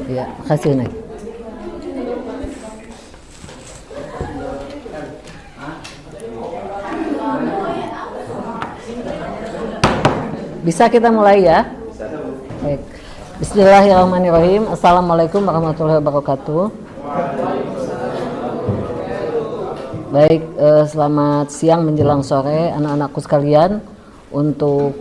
Ya, makasih Nek. Bisa kita mulai ya? Baik. Bismillahirrahmanirrahim. Assalamualaikum warahmatullahi wabarakatuh. Baik, selamat siang menjelang sore anak-anakku sekalian. Untuk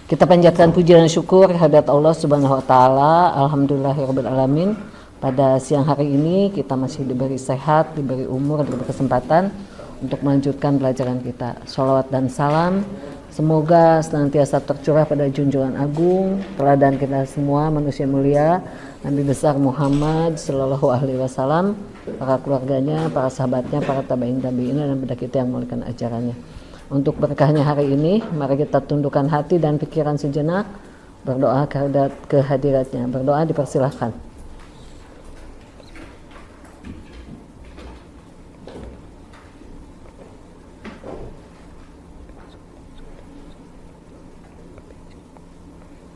kita panjatkan puji dan syukur kehadirat Allah Subhanahu wa taala. Alhamdulillahirabbil alamin. Pada siang hari ini kita masih diberi sehat, diberi umur, diberi kesempatan untuk melanjutkan pelajaran kita. Sholawat dan salam semoga senantiasa tercurah pada junjungan agung, teladan kita semua manusia mulia, Nabi besar Muhammad sallallahu alaihi wasallam, para keluarganya, para sahabatnya, para tabi'in dan pada kita yang memuliakan ajarannya. Untuk berkahnya hari ini, mari kita tundukkan hati dan pikiran sejenak, berdoa kehadiratnya. Berdoa dipersilahkan.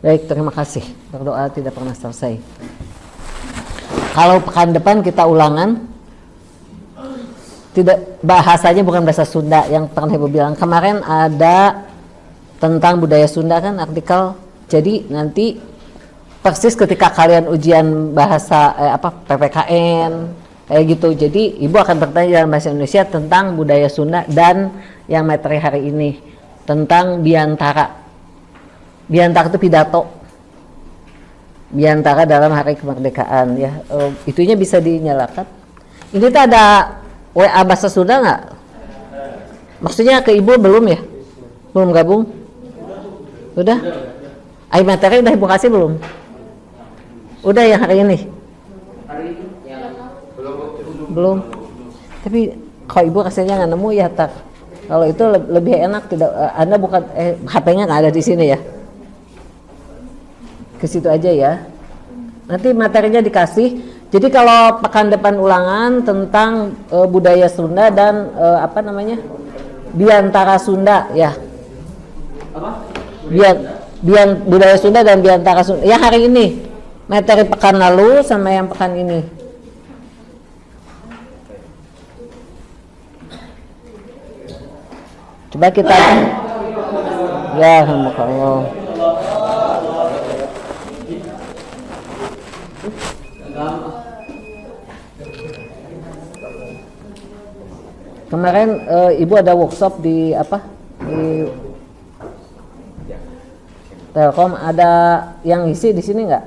Baik, terima kasih. Berdoa tidak pernah selesai. Kalau pekan depan kita ulangan, tidak, bahasanya bukan bahasa Sunda yang pernah Ibu bilang. Kemarin ada tentang budaya Sunda kan artikel. Jadi nanti persis ketika kalian ujian bahasa PPKN kayak gitu. Jadi Ibu akan bertanya dalam bahasa Indonesia tentang budaya Sunda dan yang materi hari ini tentang Biantara. Biantara itu pidato. Biantara dalam hari kemerdekaan ya. Itunya bisa dinyalakan. Ini tuh ada WA bahasa Sunda nggak? Maksudnya ke Ibu belum ya? Belum gabung? Udah? Air materi udah Ibu kasih belum? Udah yang hari ini? Belum. Tapi kalau Ibu kasihnya nggak nemu ya tak. Kalau itu lebih enak tidak? Anda bukan HP-nya nggak ada di sini ya? Ke situ aja ya. Nanti materinya dikasih. Jadi kalau pekan depan ulangan tentang budaya Sunda dan Biantara Sunda ya. Budaya Sunda dan Biantara Sunda. Ya hari ini. Materi pekan lalu sama yang pekan ini. Coba kita ya, alhamdulillah. Kemarin Ibu ada workshop di di Telkom, ada yang isi di sini nggak?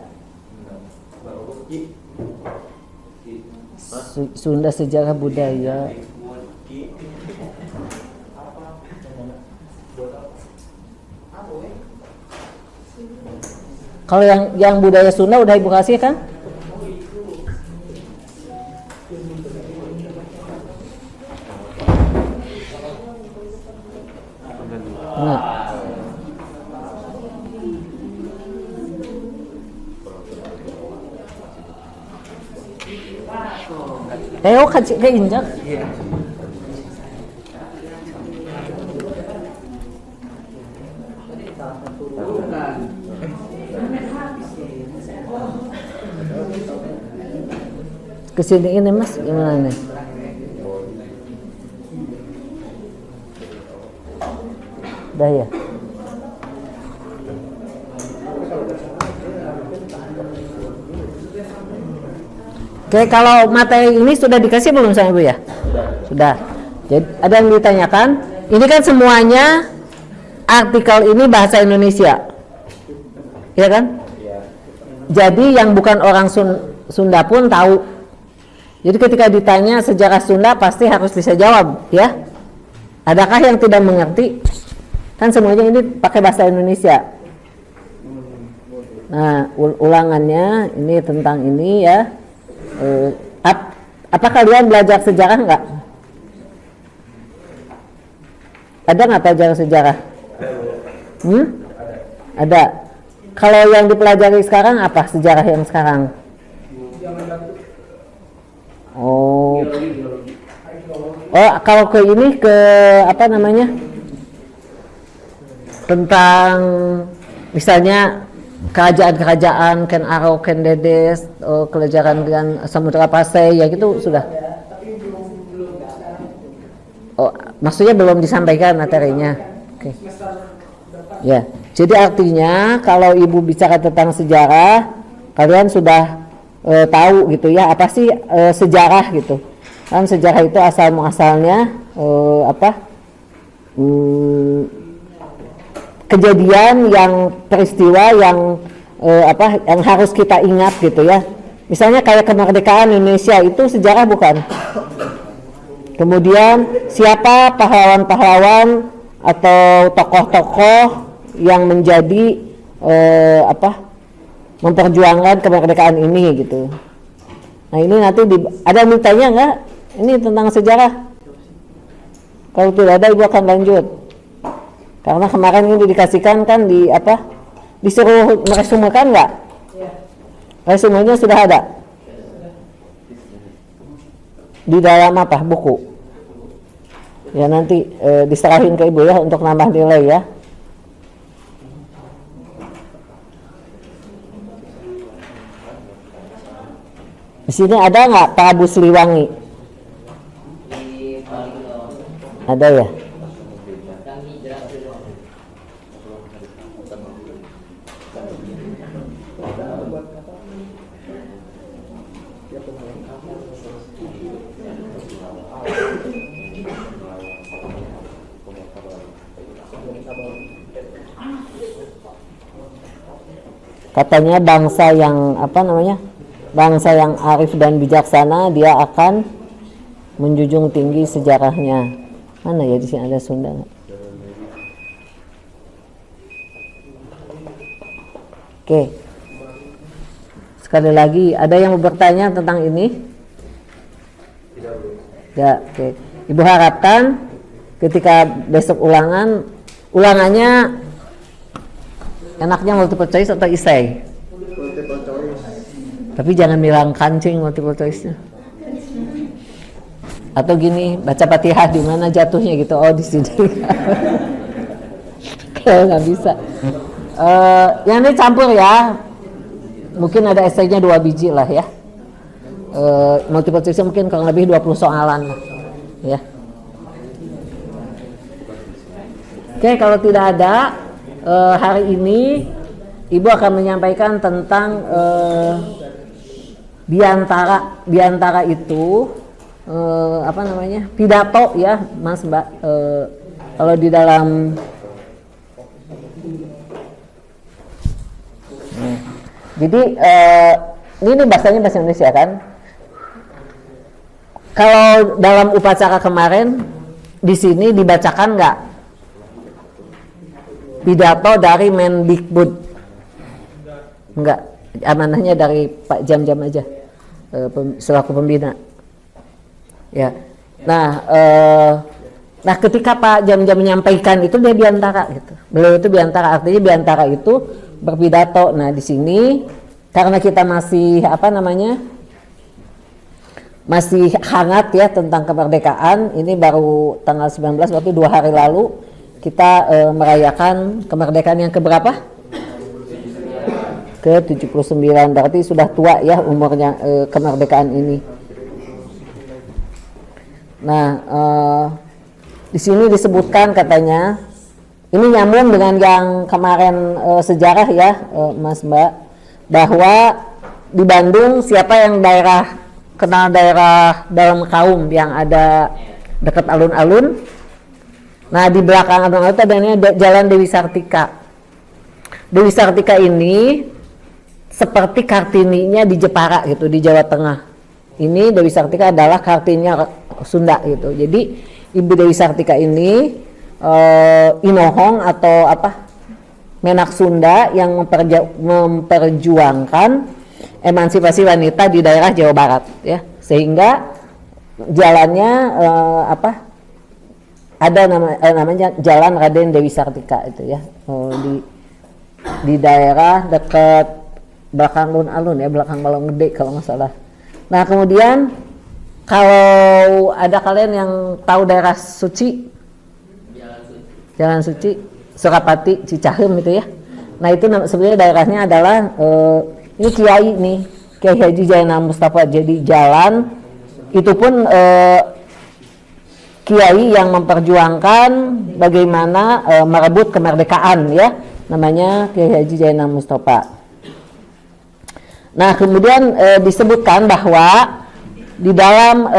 Sunda sejarah budaya. Kalau yang budaya Sunda udah Ibu kasih kan? Nah. 같이 인정? Kesini ini Mas gimana nih? Dah ya. Oke, kalau materi ini sudah dikasih belum sama Ibu ya? Sudah. Jadi ada yang ditanyakan. Ini kan semuanya artikel ini bahasa Indonesia, ya kan? Jadi yang bukan orang Sunda pun tahu. Jadi ketika ditanya sejarah Sunda pasti harus bisa jawab, ya. Adakah yang tidak mengerti? Kan semuanya ini pakai bahasa Indonesia. Nah, ulangannya ini tentang ini ya. Apa kalian belajar sejarah nggak? Ada nggak pelajaran sejarah? Ada. Kalau yang dipelajari sekarang apa sejarah yang sekarang? Oh, kalau ke ini ke apa namanya? Tentang misalnya kerajaan-kerajaan Ken Arok, Ken Dedes, kerajaan dengan Samudra Pasai, ya gitu sudah. Oh, maksudnya belum disampaikan materinya. Oke. Ya, jadi artinya kalau ibu bicara tentang sejarah, kalian sudah tahu gitu ya, apa sih sejarah gitu. Kan sejarah itu asal muasalnya kejadian yang peristiwa yang yang harus kita ingat gitu ya. Misalnya kayak kemerdekaan Indonesia itu sejarah bukan? Kemudian siapa pahlawan-pahlawan atau tokoh-tokoh yang menjadi memperjuangkan kemerdekaan ini gitu. Nah ini nanti ada mintanya nggak? Ini tentang sejarah. Kalau tidak ada ibu akan lanjut. Karena kemarin ini dikasihkan kan disuruh meresumekan nggak? Resumenya sudah ada. Di dalam apa? Buku. Ya nanti diserahin ke ibu ya untuk nambah nilai ya. Di sini ada nggak Prabu Siliwangi? Ada ya. Katanya bangsa yang bangsa yang arif dan bijaksana, dia akan menjunjung tinggi sejarahnya. Mana ya di sini ada Sunda nggak? Oke. Sekali lagi, ada yang mau bertanya tentang ini? Ya, oke. Ibu harapkan ketika besok ulangannya enaknya multiple choice atau isai? Multiple choice. Tapi jangan bilang kancing multiple choice-nya. Atau gini, baca Fatihah di mana jatuhnya gitu. Oh, di sini. Kalau nggak bisa. Yang ini campur ya. Mungkin ada esainya 2 biji lah ya. Multiple choice mungkin kurang lebih 20 soalan lah. Ya. Oke, kalau tidak ada hari ini ibu akan menyampaikan tentang diantara itu pidato ya Mas Mbak. Kalau di dalam jadi ini bahasanya bahasa Indonesia kan. Kalau dalam upacara kemarin di sini dibacakan nggak pidato dari Mendikbud? Enggak, amanahnya dari Pak Jam-Jam aja selaku pembina. Ya. Nah, ketika Pak Jam-Jam menyampaikan itu dia biantara gitu. Beliau itu biantara, artinya biantara itu berpidato. Nah, di sini karena kita masih masih hangat ya tentang kemerdekaan, ini baru tanggal 19 waktu 2 hari lalu kita merayakan kemerdekaan yang keberapa? Ke-79, berarti sudah tua ya umurnya kemerdekaan ini. Nah, di sini disebutkan katanya, ini nyambung dengan yang kemarin sejarah ya Mas Mbak, bahwa di Bandung siapa yang kenal daerah dalam kaum yang ada dekat alun-alun. Nah, di belakang alun-alun itu ada Jalan Dewi Sartika. Dewi Sartika ini seperti Kartininya di Jepara gitu di Jawa Tengah. Ini Dewi Sartika adalah Kartininya Sunda gitu. Jadi Ibu Dewi Sartika ini inohong atau apa menak Sunda yang memperjuangkan emansipasi wanita di daerah Jawa Barat ya, sehingga jalannya ada namanya Jalan Raden Dewi Sartika itu ya, di daerah dekat belakang alun-alun ya, belakang Balong Gede kalau nggak salah. Nah kemudian kalau ada kalian yang tahu daerah Suci, Jalan Suci, Surapati, Cicahem itu ya. Nah itu sebenarnya daerahnya adalah ini Kiai nih, Kiai Haji Jainal Mustafa. Jadi jalan itu pun Kiai yang memperjuangkan bagaimana merebut kemerdekaan ya, namanya Kiai Haji Jainal Mustafa. Nah kemudian disebutkan bahwa di dalam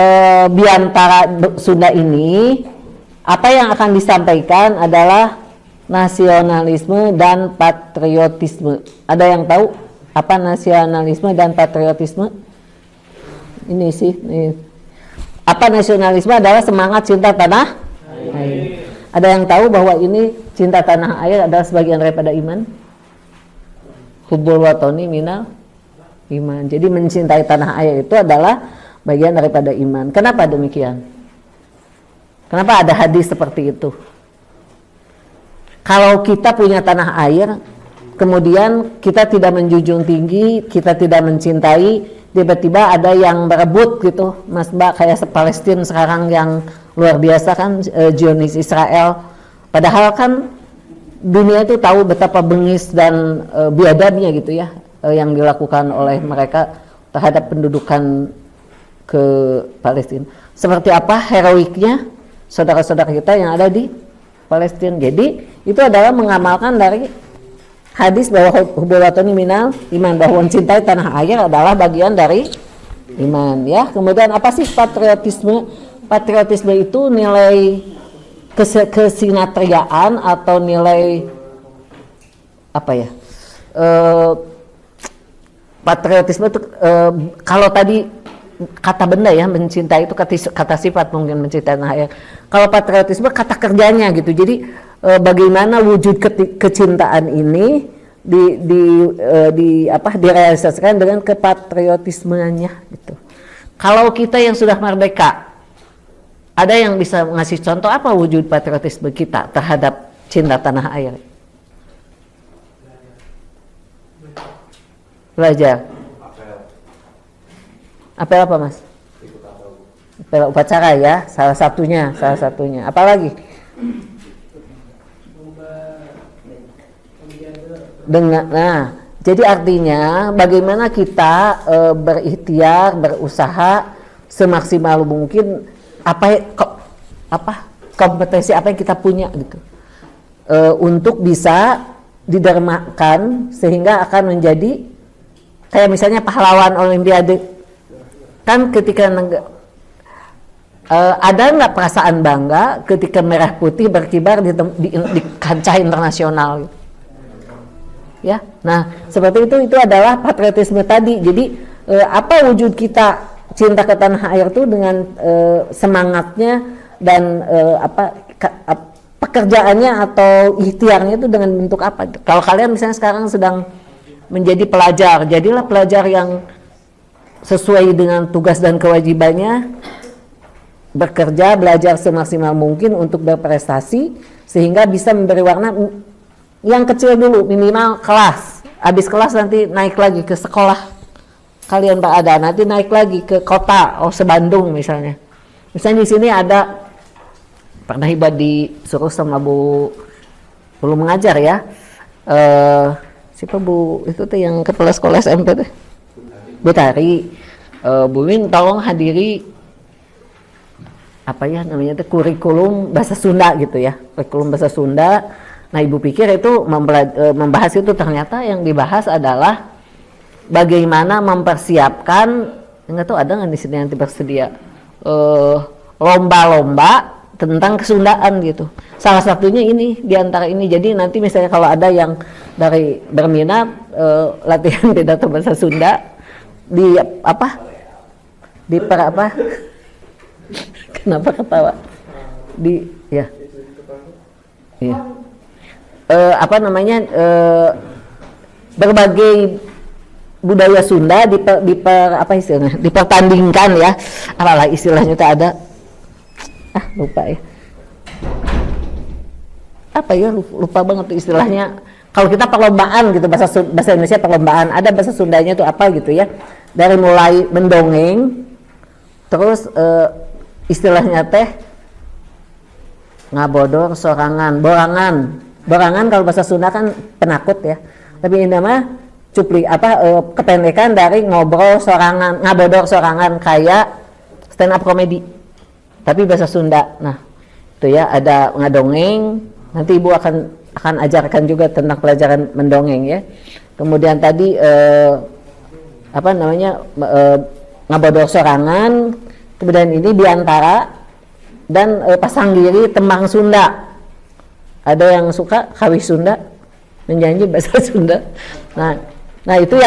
Biantara Sunda ini apa yang akan disampaikan adalah nasionalisme dan patriotisme. Ada yang tahu apa nasionalisme dan patriotisme? Ini sih. Apa nasionalisme adalah semangat cinta tanah air. Ada yang tahu bahwa ini cinta tanah air adalah sebagian daripada iman? Hubbul watani minal iman. Jadi mencintai tanah air itu adalah bagian daripada iman. Kenapa demikian? Kenapa ada hadis seperti itu? Kalau kita punya tanah air, kemudian kita tidak menjunjung tinggi, kita tidak mencintai, tiba-tiba ada yang berebut gitu, Mas Mbak, kayak Palestina sekarang yang luar biasa kan, Zionis Israel. Padahal kan dunia itu tahu betapa bengis dan biadabnya gitu ya, yang dilakukan oleh mereka terhadap pendudukan ke Palestina. Seperti apa heroiknya saudara-saudara kita yang ada di Palestina. Jadi itu adalah mengamalkan dari hadis bahwa hubbul watani minal iman, bahwa mencintai tanah air adalah bagian dari iman ya. Kemudian apa sih patriotisme? Patriotisme itu nilai kesinatriaan atau nilai apa ya? Patriotisme itu kalau tadi kata benda ya, mencintai itu kata sifat, mungkin mencintai tanah air. Kalau patriotisme kata kerjanya gitu. Jadi bagaimana wujud kecintaan ini direalisasikan dengan kepatriotismenya gitu. Kalau kita yang sudah merdeka, ada yang bisa ngasih contoh apa wujud patriotisme kita terhadap cinta tanah air? Belajar. Apel apa Mas? Apel upacara ya, salah satunya. Apalagi? Nah, jadi artinya bagaimana kita berikhtiar, berusaha semaksimal mungkin kompetensi apa yang kita punya gitu, untuk bisa didermakan sehingga akan menjadi kayak misalnya pahlawan Olimpiade. Kan ketika ada nggak perasaan bangga ketika merah putih berkibar di kancah internasional gitu. Ya, nah seperti itu adalah patriotisme tadi. Jadi apa wujud kita cinta ke tanah air itu dengan semangatnya dan pekerjaannya atau ikhtiarnya itu dengan bentuk apa? Kalau kalian misalnya sekarang sedang menjadi pelajar, jadilah pelajar yang sesuai dengan tugas dan kewajibannya, bekerja, belajar semaksimal mungkin untuk berprestasi sehingga bisa memberi warna. Yang kecil dulu, minimal kelas, habis kelas nanti naik lagi ke sekolah kalian berada, nanti naik lagi ke kota, sebandung misalnya di sini ada, pernah Iba disuruh sama Bu, belum mengajar ya, siapa Bu itu tuh yang kepala sekolah SMP tuh, Bu Tari, Bu Min tolong hadiri apa ya namanya itu, kurikulum bahasa Sunda gitu ya, kurikulum bahasa Sunda. Nah Ibu pikir itu membahas itu, ternyata yang dibahas adalah bagaimana mempersiapkan, nggak tahu ada nggak di sini yang bersedia lomba-lomba tentang kesundaan gitu. Salah satunya ini di antara ini. Jadi nanti misalnya kalau ada yang dari berminat latihan pidato bahasa Sunda di apa? Di per apa? Kenapa ketawa? Di ya. Iya. Apa namanya? Berbagai budaya Sunda apa istilahnya? Dipertandingkan ya. Apalah istilahnya itu ada. Lupa ya. Apa ya, lupa banget tuh istilahnya. Kalau kita perlombaan gitu, bahasa Indonesia perlombaan, ada bahasa Sundanya itu apa gitu ya. Dari mulai mendongeng, terus istilahnya teh ngabodor sorangan, borangan kalau bahasa Sunda kan penakut ya. Tapi ini mah kependekan dari ngobrol sorangan, ngabodor sorangan, kayak stand up comedy. Tapi bahasa Sunda. Nah, itu ya ada ngadongeng. Nanti Ibu akan ajarkan juga tentang pelajaran mendongeng ya. Kemudian tadi apa namanya ngabodor sorangan. Kemudian ini biantara dan pasanggiri tembang Sunda. Ada yang suka kawis Sunda, menyanyi bahasa Sunda. Nah itu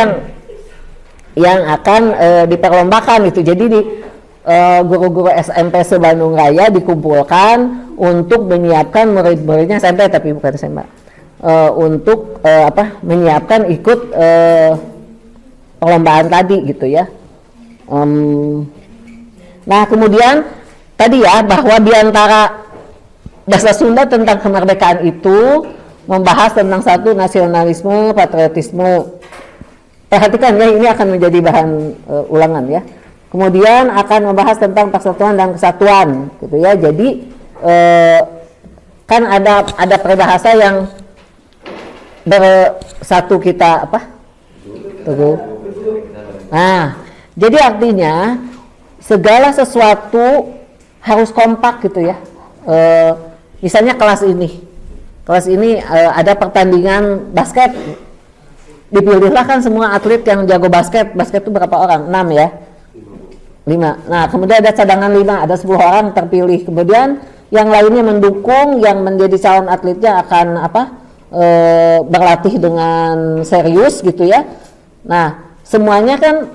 yang akan diperlombakan itu. Jadi guru-guru SMP se-Bandung Raya dikumpulkan untuk menyiapkan murid-muridnya SMP, tapi bukan SMA, untuk menyiapkan ikut perlombaan tadi gitu ya. Nah kemudian tadi ya, bahwa diantara bahasa Sunda tentang kemerdekaan itu membahas tentang satu nasionalisme, patriotisme. Perhatikan ya, ini akan menjadi bahan ulangan ya. Kemudian akan membahas tentang persatuan dan kesatuan gitu ya. Jadi kan ada peribahasa yang bersatu kita apa? Teguh. Nah, jadi artinya segala sesuatu harus kompak gitu ya. Misalnya kelas ini ada pertandingan basket, dipilihlah kan semua atlet yang jago basket itu berapa orang? 6 ya? 5. Nah kemudian ada cadangan 5, ada 10 orang terpilih, kemudian yang lainnya mendukung, yang menjadi calon atletnya akan berlatih dengan serius gitu ya. Nah semuanya kan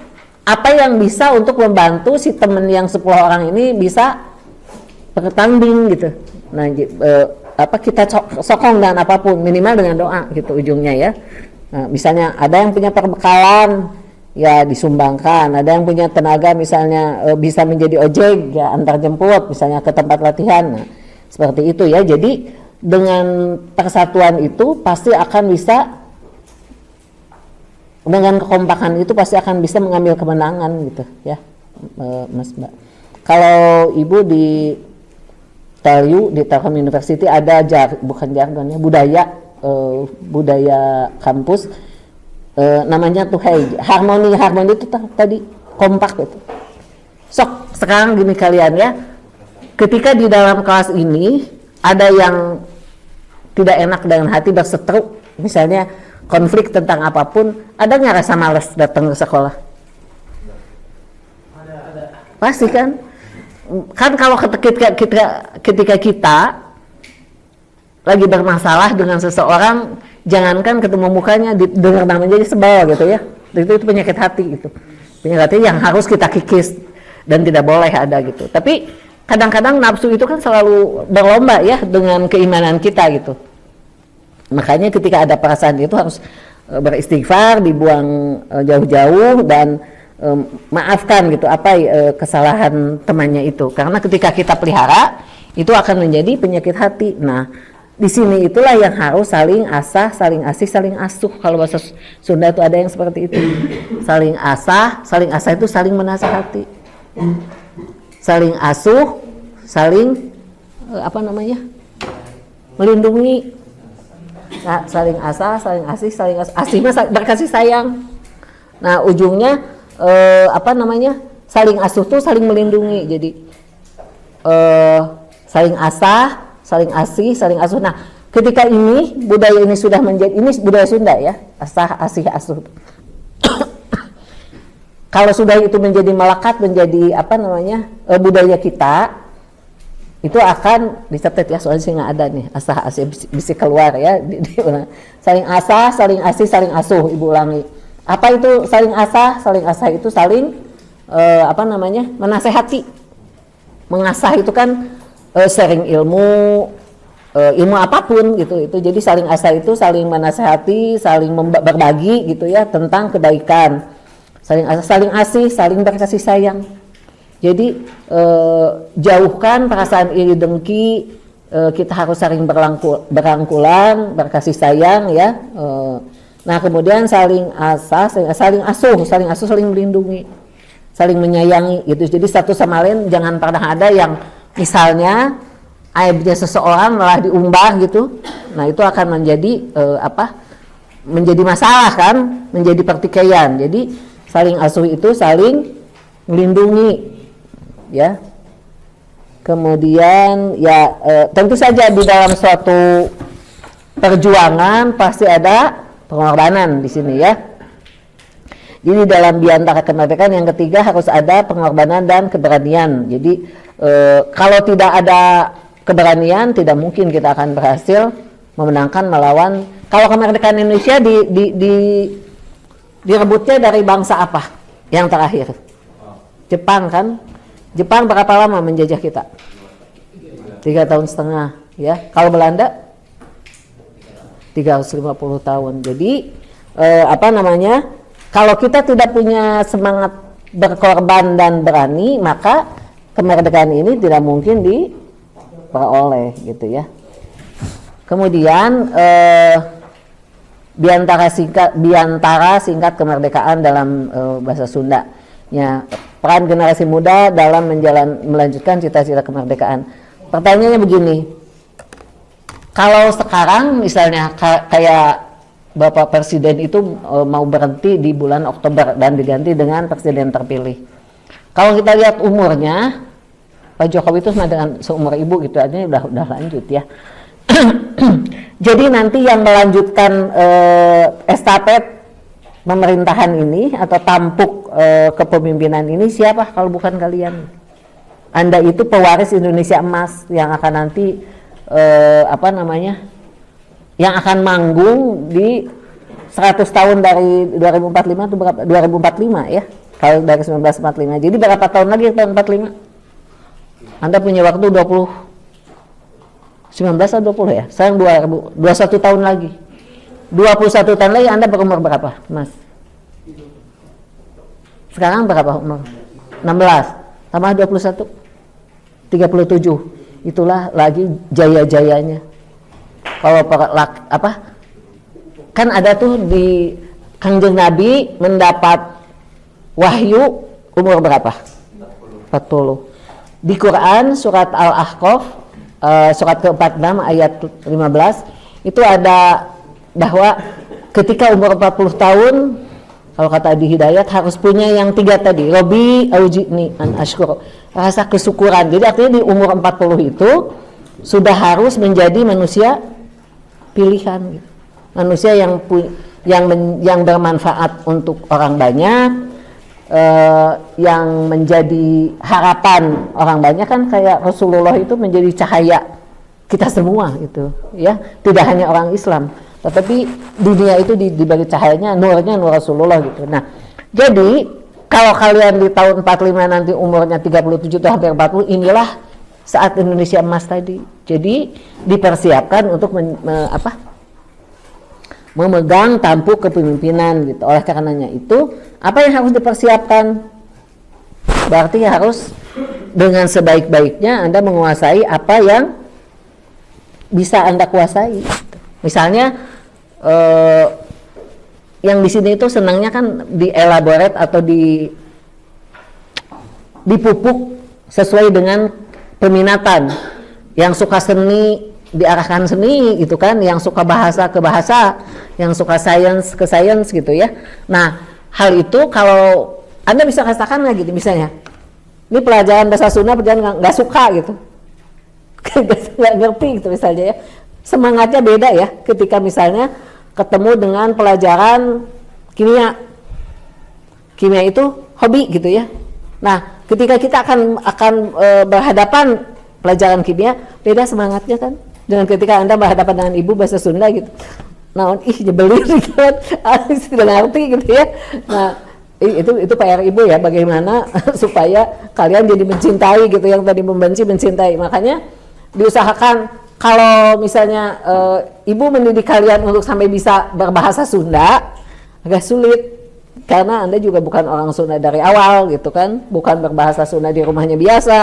apa yang bisa untuk membantu si temen yang 10 orang ini bisa bertanding gitu. Nah kita sokong dan apapun, minimal dengan doa gitu ujungnya ya. Nah, misalnya ada yang punya perbekalan ya disumbangkan, ada yang punya tenaga misalnya bisa menjadi ojek ya, antar jemput misalnya ke tempat latihan. Nah, seperti itu ya. Jadi dengan persatuan itu pasti akan bisa, dengan kekompakan itu pasti akan bisa mengambil kemenangan gitu ya, Mas Mbak. Kalau Ibu di TELU, di Telkom University ada bukan jargon ya, budaya kampus, namanya tuh harmoni itu tadi kompak gitu. Sok sekarang gini kalian ya, ketika di dalam kelas ini ada yang tidak enak dengan hati, berseteru misalnya, konflik tentang apapun, ada nggak rasa malas datang ke sekolah? Ada. Pasti kan kalau ketika kita lagi bermasalah dengan seseorang, jangankan ketemu mukanya, dengar namanya jadi sebel gitu ya. Itu penyakit hati gitu. Penyakit hati yang harus kita kikis dan tidak boleh ada gitu. Tapi kadang-kadang nafsu itu kan selalu berlomba ya dengan keimanan kita gitu. Makanya ketika ada perasaan itu harus beristighfar, dibuang jauh-jauh dan maafkan gitu kesalahan temannya itu. Karena ketika kita pelihara itu akan menjadi penyakit hati. Nah, di sini itulah yang harus saling asah, saling asih, saling asuh. Kalau bahasa Sunda itu ada yang seperti itu. Saling asah itu saling menasihati. Saling asuh, saling melindungi. Nah, saling asah, saling asih, asih berkasih sayang. Nah, ujungnya saling asuh tuh saling melindungi. Jadi saling asah, saling asih, saling asuh. Nah, ketika ini budaya ini sudah menjadi, ini budaya Sunda ya, asah, asih, asuh. Kalau sudah itu menjadi melekat, menjadi budaya kita, itu akan dicatat ya, soalnya sih nggak ada nih asah asih bisa keluar ya saling asah, saling asih, saling asuh. Ibu ulangi, apa itu saling asah? Saling asah itu saling menasehati. Mengasah itu kan sharing ilmu, ilmu apapun gitu. Itu jadi saling asah itu saling menasehati, saling berbagi gitu ya tentang kebaikan. Saling asah, saling asih, saling berkasih sayang. Jadi jauhkan perasaan iri dengki, kita harus saling berangkulan, berkasih sayang ya. Nah kemudian saling asuh, saling melindungi, saling menyayangi gitu. Jadi satu sama lain jangan pernah ada yang misalnya aibnya seseorang malah diumbar gitu. Nah itu akan menjadi menjadi masalah kan, menjadi pertikaian. Jadi saling asuh itu saling melindungi. Ya, kemudian ya tentu saja di dalam suatu perjuangan pasti ada pengorbanan di sini ya. Jadi dalam diantara kemerdekaan yang ketiga harus ada pengorbanan dan keberanian. Jadi kalau tidak ada keberanian tidak mungkin kita akan berhasil memenangkan melawan. Kalau kemerdekaan Indonesia direbutnya dari bangsa apa? Yang terakhir, Jepang kan? Jepang berapa lama menjajah kita? 3,5 tahun ya. Kalau Belanda 350 tahun. Jadi kalau kita tidak punya semangat berkorban dan berani, maka kemerdekaan ini tidak mungkin diperoleh gitu ya. Kemudian biantara singkat kemerdekaan dalam bahasa Sunda ya, peran generasi muda dalam melanjutkan cita-cita kemerdekaan. Pertanyaannya begini, kalau sekarang misalnya kayak Bapak Presiden itu mau berhenti di bulan Oktober dan diganti dengan presiden terpilih. Kalau kita lihat umurnya, Pak Jokowi itu sama dengan seumur ibu gitu, artinya udah lanjut ya. Jadi nanti yang melanjutkan estafet pemerintahan ini atau tampuk kepemimpinan ini siapa kalau bukan kalian? Anda itu pewaris Indonesia emas yang akan nanti yang akan manggung di 100 tahun dari 2045 itu berapa? 2045 ya, kalau dari 1945. Jadi berapa tahun lagi tahun 45? Anda punya waktu 19 atau 20 ya? Sekarang 21 tahun lagi. 21 tahun lagi Anda berumur berapa, Mas? Sekarang berapa umur? 16 tambah 21 37. Itulah lagi jaya-jayanya. Kalau kan ada tuh di Kanjeng Nabi mendapat wahyu umur berapa? 40. Di Quran surat Al-Ahqaf surat ke-46 ayat 15 itu ada bahwa ketika umur 40 tahun, kalau kata Adi Hidayat harus punya yang 3 tadi, Robi aujini an ashkur, rasa kesyukuran. Jadi artinya di umur 40 itu sudah harus menjadi manusia pilihan, manusia yang bermanfaat untuk orang banyak, yang menjadi harapan orang banyak kan, kayak Rasulullah itu menjadi cahaya kita semua gitu ya, tidak hanya orang Islam. Tetapi dunia itu dibagi cahayanya, nurnya nur Rasulullah gitu. Nah, jadi kalau kalian di tahun 45 nanti umurnya 37 atau hampir 40, inilah saat Indonesia emas tadi. Jadi dipersiapkan untuk memegang tampuk kepemimpinan gitu. Oleh karenanya itu, apa yang harus dipersiapkan? Berarti harus dengan sebaik-baiknya Anda menguasai apa yang bisa Anda kuasai. Misalnya yang di sini itu senangnya kan dielaborate atau dipupuk sesuai dengan peminatan. Yang suka seni diarahkan seni gitu kan, yang suka bahasa ke bahasa, yang suka sains ke sains gitu ya. Nah, hal itu kalau Anda bisa rasakan nggak gitu, misalnya ini pelajaran bahasa Sunda nggak suka gitu, nggak ngerti gitu misalnya ya, semangatnya beda ya ketika misalnya ketemu dengan pelajaran kimia itu hobi gitu ya. Nah, ketika kita akan berhadapan pelajaran kimia, beda semangatnya kan dengan ketika Anda berhadapan dengan ibu bahasa Sunda gitu. Naon nyebelin gitu kan, tidak ngerti gitu ya. Nah, itu PR ibu ya, bagaimana supaya kalian jadi mencintai gitu, yang tadi membenci mencintai. Makanya diusahakan kalau misalnya ibu mendidik kalian untuk sampai bisa berbahasa Sunda, agak sulit karena Anda juga bukan orang Sunda dari awal gitu kan, bukan berbahasa Sunda di rumahnya biasa.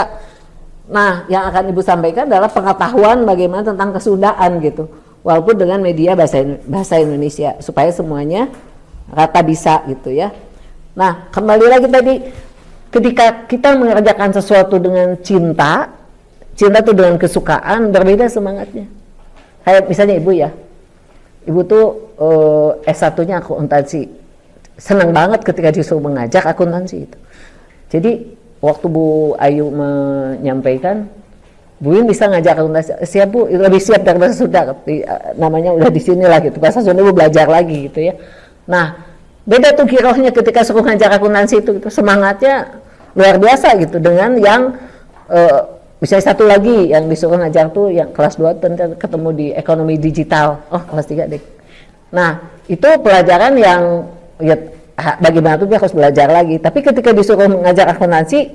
Nah, yang akan ibu sampaikan adalah pengetahuan bagaimana tentang kesundaan gitu, walaupun dengan media bahasa Indonesia, supaya semuanya rata bisa gitu ya. Nah, kembali lagi tadi, ketika kita mengerjakan sesuatu dengan cinta itu dengan kesukaan, berbeda semangatnya. Kayak misalnya ibu ya, ibu tuh S1-nya akuntansi, senang banget ketika disuruh mengajak akuntansi itu. Jadi waktu Bu Ayu menyampaikan, Bu Win bisa ngajak akuntansi, siap Bu, lebih siap dari bahasa Sunda, namanya udah di sini lah gitu, bahasa Sunda Bu belajar lagi gitu ya. Nah, beda tuh kirohnya ketika suruh ngajak akuntansi itu gitu. Semangatnya luar biasa gitu, dengan yang misalnya satu lagi yang disuruh ngajar tuh yang kelas 2 ketemu di ekonomi digital, kelas 3 deh. Nah, itu pelajaran yang ya bagaimana tuh dia harus belajar lagi, tapi ketika disuruh ngajar akuntansi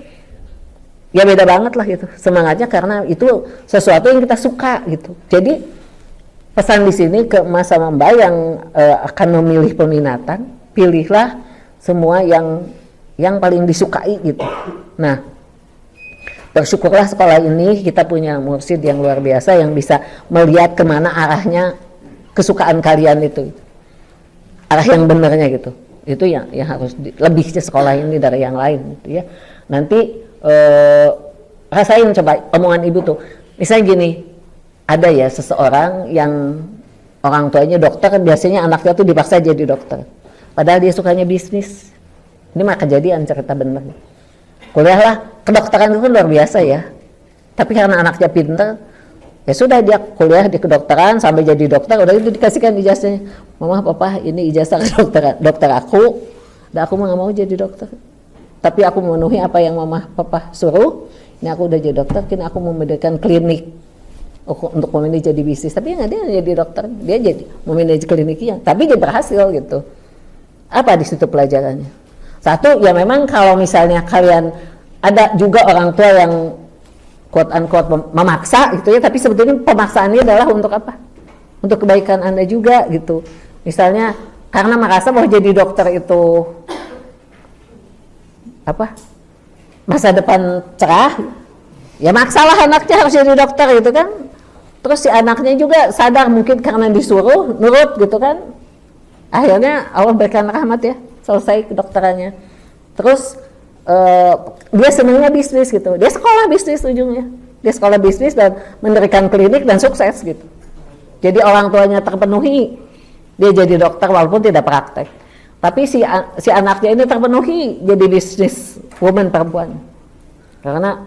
ya beda banget lah gitu semangatnya, karena itu sesuatu yang kita suka gitu. Jadi pesan di sini ke Mas sama Mbak yang akan memilih peminatan, pilihlah semua yang paling disukai gitu. Nah, bersyukurlah sekolah ini kita punya mursyid yang luar biasa yang bisa melihat kemana arahnya kesukaan kalian itu, arah yang benarnya gitu. Itu yang harus lebihnya sekolah ini dari yang lain gitu ya. Nanti rasain coba omongan ibu tuh, misalnya gini, ada ya seseorang yang orang tuanya dokter, biasanya anaknya tuh dipaksa jadi dokter padahal dia sukanya bisnis. Ini mah kejadian, cerita bener. Kuliahlah kedokteran itu kan luar biasa ya, tapi karena anaknya pinter ya sudah dia kuliah di kedokteran sampai jadi dokter, udah itu dikasihkan ijazahnya, mama papa ini ijazah kedokteran, dokter aku, dan aku mah nggak mau jadi dokter, tapi aku memenuhi apa yang mama papa suruh. Ini aku udah jadi dokter, kini aku membedakan klinik untuk memanage jadi bisnis. Tapi nggak, dia jadi dokter, dia jadi memanage kliniknya, tapi dia berhasil gitu. Apa di situ pelajarannya? Satu ya, memang kalau misalnya kalian ada juga orang tua yang quote unquote memaksa gitu ya, tapi sebetulnya pemaksaannya adalah untuk apa? Untuk kebaikan Anda juga gitu. Misalnya karena merasa bahwa jadi dokter itu apa? Masa depan cerah, ya maksalah anaknya harus jadi dokter gitu kan. Terus si anaknya juga sadar mungkin karena disuruh nurut gitu kan. Akhirnya Allah berikan rahmat ya, selesai kedokterannya. Terus dia senangnya bisnis gitu, dia sekolah bisnis ujungnya, dia sekolah bisnis dan mendirikan klinik dan sukses gitu. Jadi orang tuanya terpenuhi, dia jadi dokter walaupun tidak praktek, tapi si anaknya ini terpenuhi jadi bisnis woman, perempuan. Karena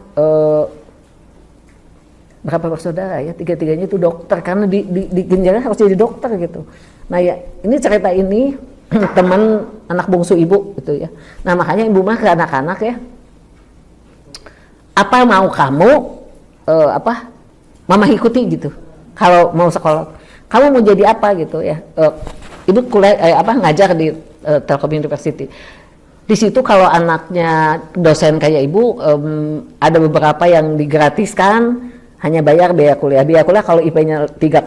berapa bersaudara ya, tiga-tiganya itu dokter, karena di genjangnya harus jadi dokter gitu. Nah ya, ini cerita ini teman anak bungsu ibu gitu ya. Nah makanya ibu mah ke anak-anak ya, apa mau kamu mama ikuti gitu. Kalau mau sekolah, kamu mau jadi apa gitu ya. Ibu kuliah ngajar di Telkom University. Di situ kalau anaknya dosen kayak ibu, ada beberapa yang digratiskan, hanya bayar biaya kuliah. Biaya kuliah kalau IP-nya 3,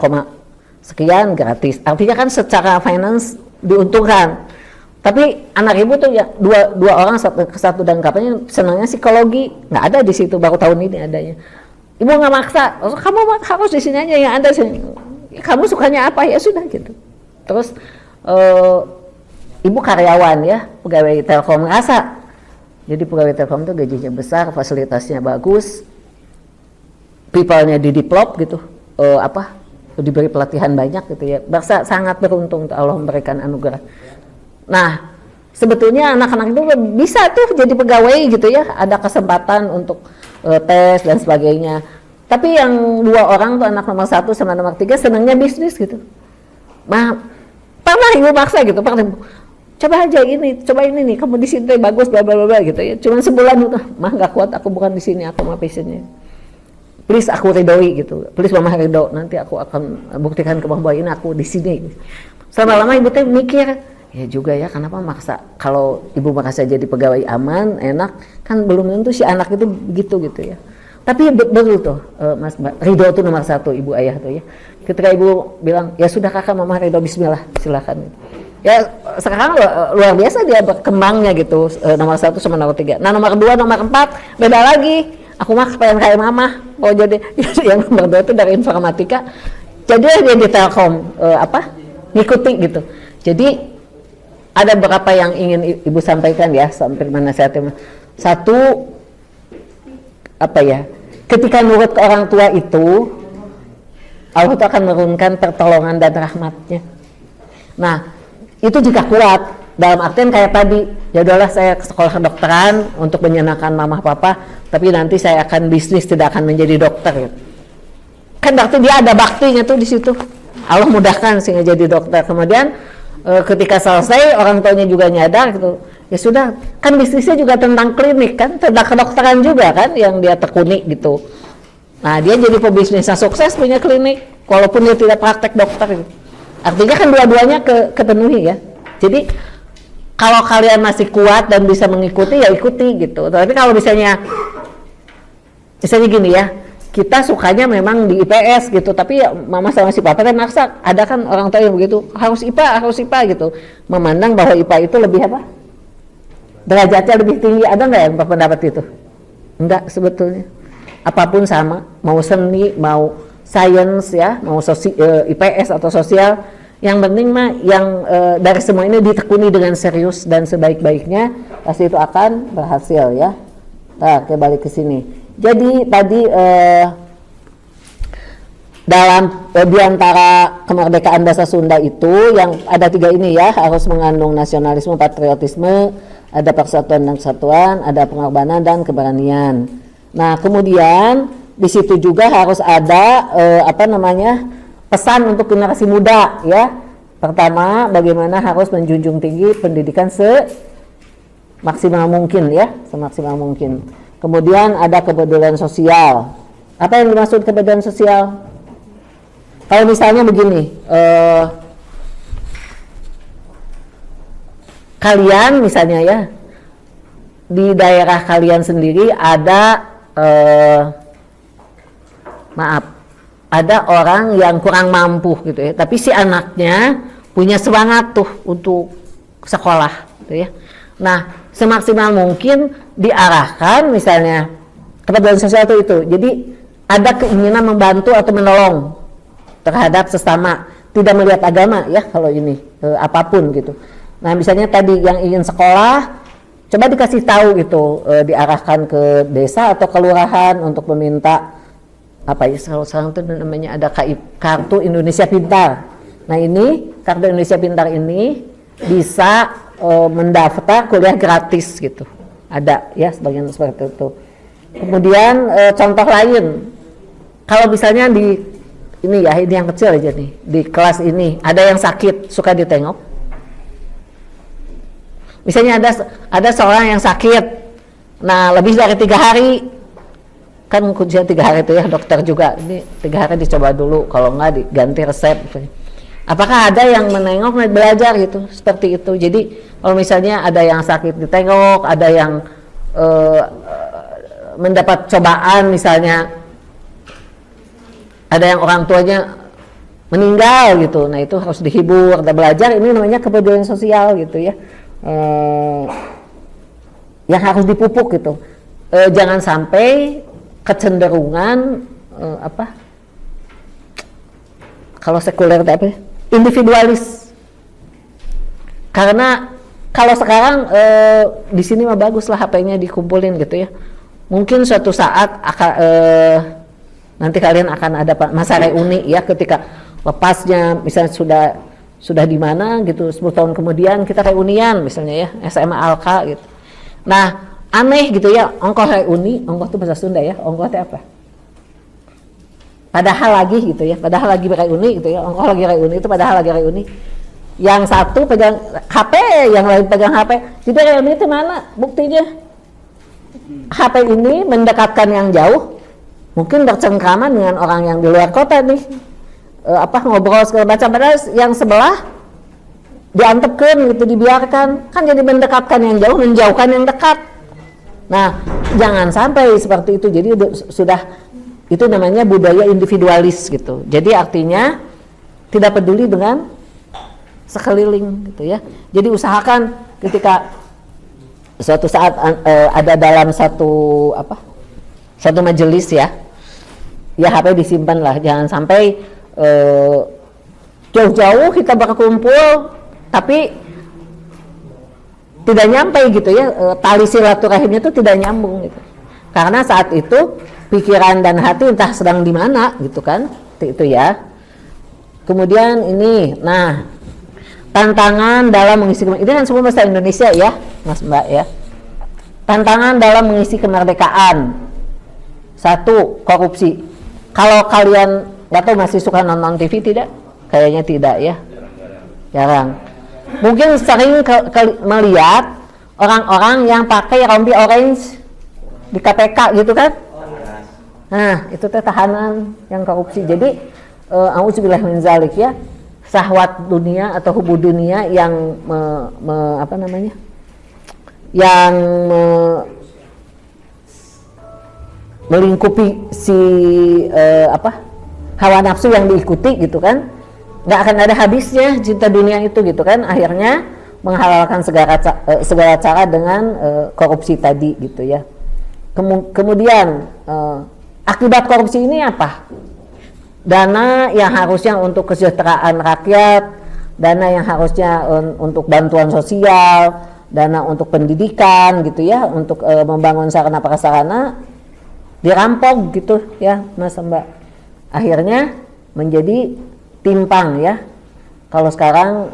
sekian gratis. Artinya kan secara finance diuntungkan. Tapi anak ibu tuh ya dua orang satu dan katanya senangnya psikologi, nggak ada di situ, baru tahun ini adanya. Ibu nggak maksa, kamu harus di sini aja yang ada, kamu sukanya apa ya sudah gitu. Terus ibu karyawan ya, pegawai Telkom ngerasa. Jadi pegawai Telkom tuh gajinya besar, fasilitasnya bagus, people-nya didevelop gitu, diberi pelatihan banyak gitu ya. Merasa sangat beruntung Allah memberikan anugerah. Nah, sebetulnya anak-anak itu bisa tuh jadi pegawai gitu ya, ada kesempatan untuk tes dan sebagainya. Tapi yang dua orang tuh, anak nomor 1 sama nomor 3 senangnya bisnis gitu. Nah, pernah ibu maksa gitu, coba aja ini, coba ini nih, kamu di sini bagus bla bla bla gitu ya. Cuman sebulan itu, mah nggak kuat, aku bukan di sini, aku mau passionnya. please aku ridhoi gitu, please mama ridho, nanti aku akan buktikan ke bahwa ini aku di sini. Sama lama ibu teh mikir, ya juga ya, kenapa maksa, kalau ibu maksa jadi pegawai aman, enak, kan belum tentu si anak itu begitu gitu ya. Tapi betul tuh, Mas Mbak, ridho itu nomor satu ibu ayah tuh ya. Ketika ibu bilang, ya sudah kakak mama ridho, bismillah, silakan. Ya sekarang luar biasa dia berkembangnya gitu, nomor satu sama nomor tiga. Nah nomor dua, nomor empat, beda lagi. Aku mah pengen kayak mama, mau jadi yang nomor dua itu dari informatika, jadi dia di Telkom ngikuti gitu. Jadi ada beberapa yang ingin ibu sampaikan ya, sampai mana saya satu ketika nurut ke orang tua itu, Allah itu akan menurunkan pertolongan dan rahmatnya. Nah itu jika kuat, dalam artian kayak tadi, ya udahlah saya ke sekolah kedokteran untuk menyenangkan mama papa, tapi nanti saya akan bisnis, tidak akan menjadi dokter. Kan berarti dia ada baktinya tuh di situ. Allah mudahkan sehingga jadi dokter. Kemudian ketika selesai orang tuanya juga nyadar gitu, ya sudah, kan bisnisnya juga tentang klinik kan, tentang kedokteran juga kan yang dia tekuni gitu. Nah dia jadi pebisnisnya sukses, punya klinik, walaupun dia tidak praktek dokter gitu. Artinya kan dua-duanya kepenuhi ya. Jadi kalau kalian masih kuat dan bisa mengikuti ya ikuti gitu. Tapi kalau misalnya gini ya, kita sukanya memang di IPS gitu, tapi ya mama sama si papa kan maksa. Ada kan orang tua yang begitu, harus IPA gitu, memandang bahwa IPA itu lebih derajatnya lebih tinggi. Ada nggak yang berpendapat itu? Enggak sebetulnya. Apapun sama, mau seni, mau science ya, mau IPS atau sosial, yang penting mah yang dari semua ini ditekuni dengan serius dan sebaik-baiknya, pasti itu akan berhasil ya. Nah, balik ke sini. Jadi tadi dalam diantara kemerdekaan bahasa Sunda itu yang ada 3 ini ya, harus mengandung nasionalisme, patriotisme, ada persatuan dan kesatuan, ada pengorbanan dan keberanian. Nah kemudian di situ juga harus ada pesan untuk generasi muda ya. Pertama, bagaimana harus menjunjung tinggi pendidikan semaksimal mungkin ya, semaksimal mungkin. Kemudian ada kepedulian sosial. Apa yang dimaksud kepedulian sosial? Kalau misalnya begini, kalian misalnya ya, di daerah kalian sendiri ada ada orang yang kurang mampu gitu ya, tapi si anaknya punya semangat tuh untuk sekolah gitu ya. Nah semaksimal mungkin diarahkan misalnya kepedulian sosial itu, jadi ada keinginan membantu atau menolong terhadap sesama, tidak melihat agama ya kalau ini apapun gitu. Nah misalnya tadi yang ingin sekolah, coba dikasih tahu gitu, diarahkan ke desa atau kelurahan untuk meminta sekarang itu namanya ada kartu Indonesia Pintar. Nah ini kartu Indonesia Pintar ini bisa mendaftar kuliah gratis gitu, ada ya sebagian seperti itu. Kemudian contoh lain, kalau misalnya di ini yang kecil aja nih, di kelas ini ada yang sakit, suka ditengok. Misalnya ada seorang yang sakit, nah lebih dari 3 hari, kan kuncinya 3 hari itu ya, dokter juga ini 3 hari dicoba dulu, kalau enggak diganti resep. Apakah ada yang menengok dan belajar gitu, seperti itu. Jadi kalau misalnya ada yang sakit ditengok, ada yang mendapat cobaan misalnya, ada yang orang tuanya meninggal gitu, nah itu harus dihibur dan belajar, ini namanya kepedulian sosial gitu ya. Yang harus dipupuk gitu. Jangan sampai kecenderungan kalau sekuler individualis. Karena kalau sekarang di sini mah bagus lah HP-nya dikumpulin gitu ya. Mungkin suatu saat nanti kalian akan ada masa reuni ya, ketika lepasnya misalnya sudah di mana gitu, 10 tahun kemudian kita reunian misalnya ya, SMA Alka gitu. Nah aneh gitu ya, ongkoh reuni, ongkoh itu bahasa Sunda ya, ongkoh itu apa? Padahal lagi gitu ya, padahal lagi reuni gitu ya, ongkoh lagi reuni itu padahal lagi reuni. Yang satu pegang HP, yang lain pegang HP. Jadi reuni itu mana buktinya? HP ini mendekatkan yang jauh, mungkin bercengkrama dengan orang yang di luar kota nih, ngobrol segala macam, padahal yang sebelah diantepkan gitu, dibiarkan, kan jadi mendekatkan yang jauh, menjauhkan yang dekat. Nah, jangan sampai seperti itu. Jadi sudah itu namanya budaya individualis gitu. Jadi artinya tidak peduli dengan sekeliling gitu ya. Jadi usahakan ketika suatu saat ada dalam satu majelis ya HP disimpan lah, jangan sampai jauh-jauh kita berkumpul tapi tidak nyampe gitu ya, tali silaturahimnya itu tidak nyambung gitu, karena saat itu pikiran dan hati entah sedang di mana gitu kan, itu ya. Kemudian ini, nah, tantangan dalam mengisi, ini kan semua bahasa Indonesia ya Mas Mbak ya. Tantangan dalam mengisi kemerdekaan. 1, korupsi. Kalau kalian nggak tahu masih suka nonton TV tidak? Kayaknya tidak ya, jarang. Mungkin sering melihat orang-orang yang pakai rompi orange di KPK gitu kan? Nah, itu tahanan yang korupsi. Jadi auzubillah min zalik ya, syahwat dunia atau hubu dunia yang melingkupi si hawa nafsu yang diikuti gitu kan, nggak akan ada habisnya cinta dunia itu gitu kan, akhirnya menghalalkan segala cara dengan korupsi tadi gitu ya. Kemudian akibat korupsi ini apa? Dana yang harusnya untuk kesejahteraan rakyat, dana yang harusnya untuk bantuan sosial, dana untuk pendidikan gitu ya, untuk membangun sarana prasarana dirampok gitu ya Mas Mbak. Akhirnya menjadi timpang ya. Kalau sekarang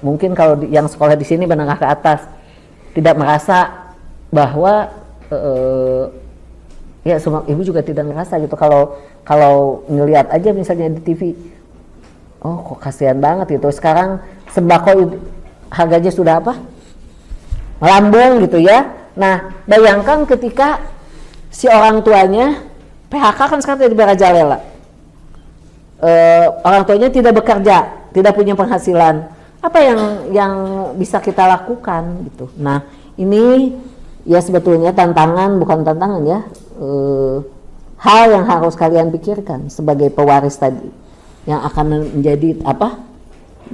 mungkin kalau yang sekolah di sini menengah ke atas tidak merasa bahwa ya semua ibu juga tidak merasa gitu, kalau ngelihat aja misalnya di TV, oh kok kasihan banget gitu. Sekarang sembako harganya sudah melambung gitu ya. Nah, bayangkan ketika si orang tuanya PHK kan sekarang jadi merajalela. Orang tuanya tidak bekerja, tidak punya penghasilan. Apa yang bisa kita lakukan gitu. Nah, ini ya sebetulnya tantangan, bukan tantangan ya. Hal yang harus kalian pikirkan sebagai pewaris tadi yang akan menjadi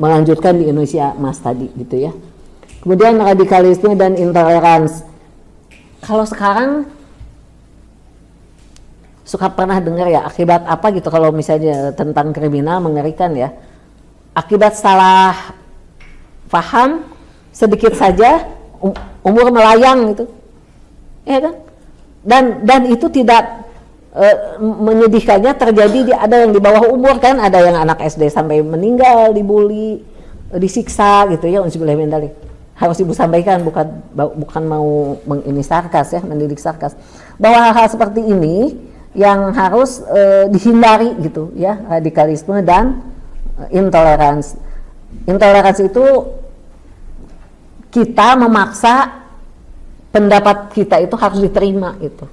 melanjutkan di Indonesia Mas tadi gitu ya. Kemudian radikalisme dan intoleransi. Kalau sekarang suka pernah dengar ya, akibat apa gitu kalau misalnya tentang kriminal, mengerikan ya. Akibat salah paham sedikit saja umur melayang gitu. Ya kan? Dan itu tidak menyedihkannya terjadi ada yang di bawah umur kan, ada yang anak SD sampai meninggal, dibully, disiksa gitu ya. Unzubillah min dzalik. Harus ibu sampaikan, bukan mau sarkas ya, mendidik sarkas, bahwa hal-hal seperti ini yang harus dihindari gitu ya, radikalisme dan intoleransi. Intoleransi itu kita memaksa pendapat kita itu harus diterima itu,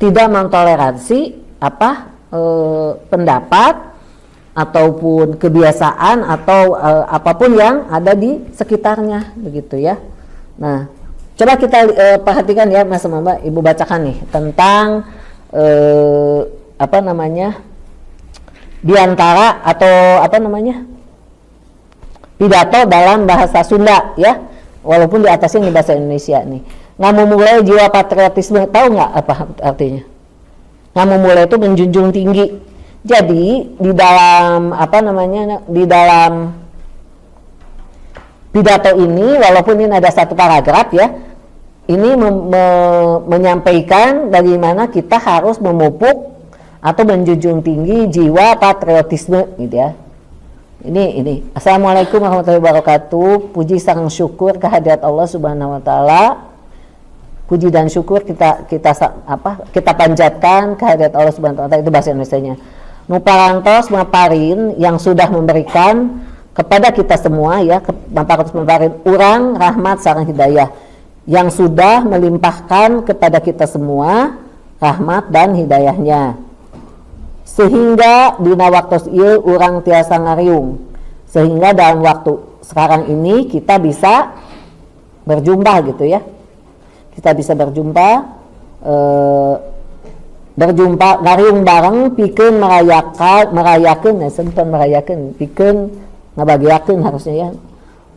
tidak mentoleransi pendapat ataupun kebiasaan atau apapun yang ada di sekitarnya begitu ya. Nah, coba kita perhatikan ya Mas Mbak, ibu bacakan nih tentang di antara pidato dalam bahasa Sunda ya, walaupun di atasnya di bahasa Indonesia nih. Ngamumule jiwa patriotisme, tahu nggak apa artinya? Ngamumule itu menjunjung tinggi. Jadi di dalam di dalam pidato ini, walaupun ini ada satu paragraf ya, ini menyampaikan bagaimana kita harus memupuk atau menjunjung tinggi jiwa patriotisme gitu ya. Ini. Assalamualaikum warahmatullahi wabarakatuh. Puji sang syukur kehadirat Allah Subhanahu wa taala. Puji dan syukur kita panjatkan kehadirat Allah Subhanahu wa taala, itu bahasa Indonesianya. Nu parantos maparin yang sudah memberikan kepada kita semua ya, maparin urang rahmat sareng hidayah, yang sudah melimpahkan kepada kita semua rahmat dan hidayahnya. sehingga dina waktos ieu urang tiasa ngariung, sehingga dalam waktu sekarang ini kita bisa berjumpa gitu ya, kita bisa berjumpa ngariung bareng pikeun merayakeun pikeun ngabagiakeun harusnya ya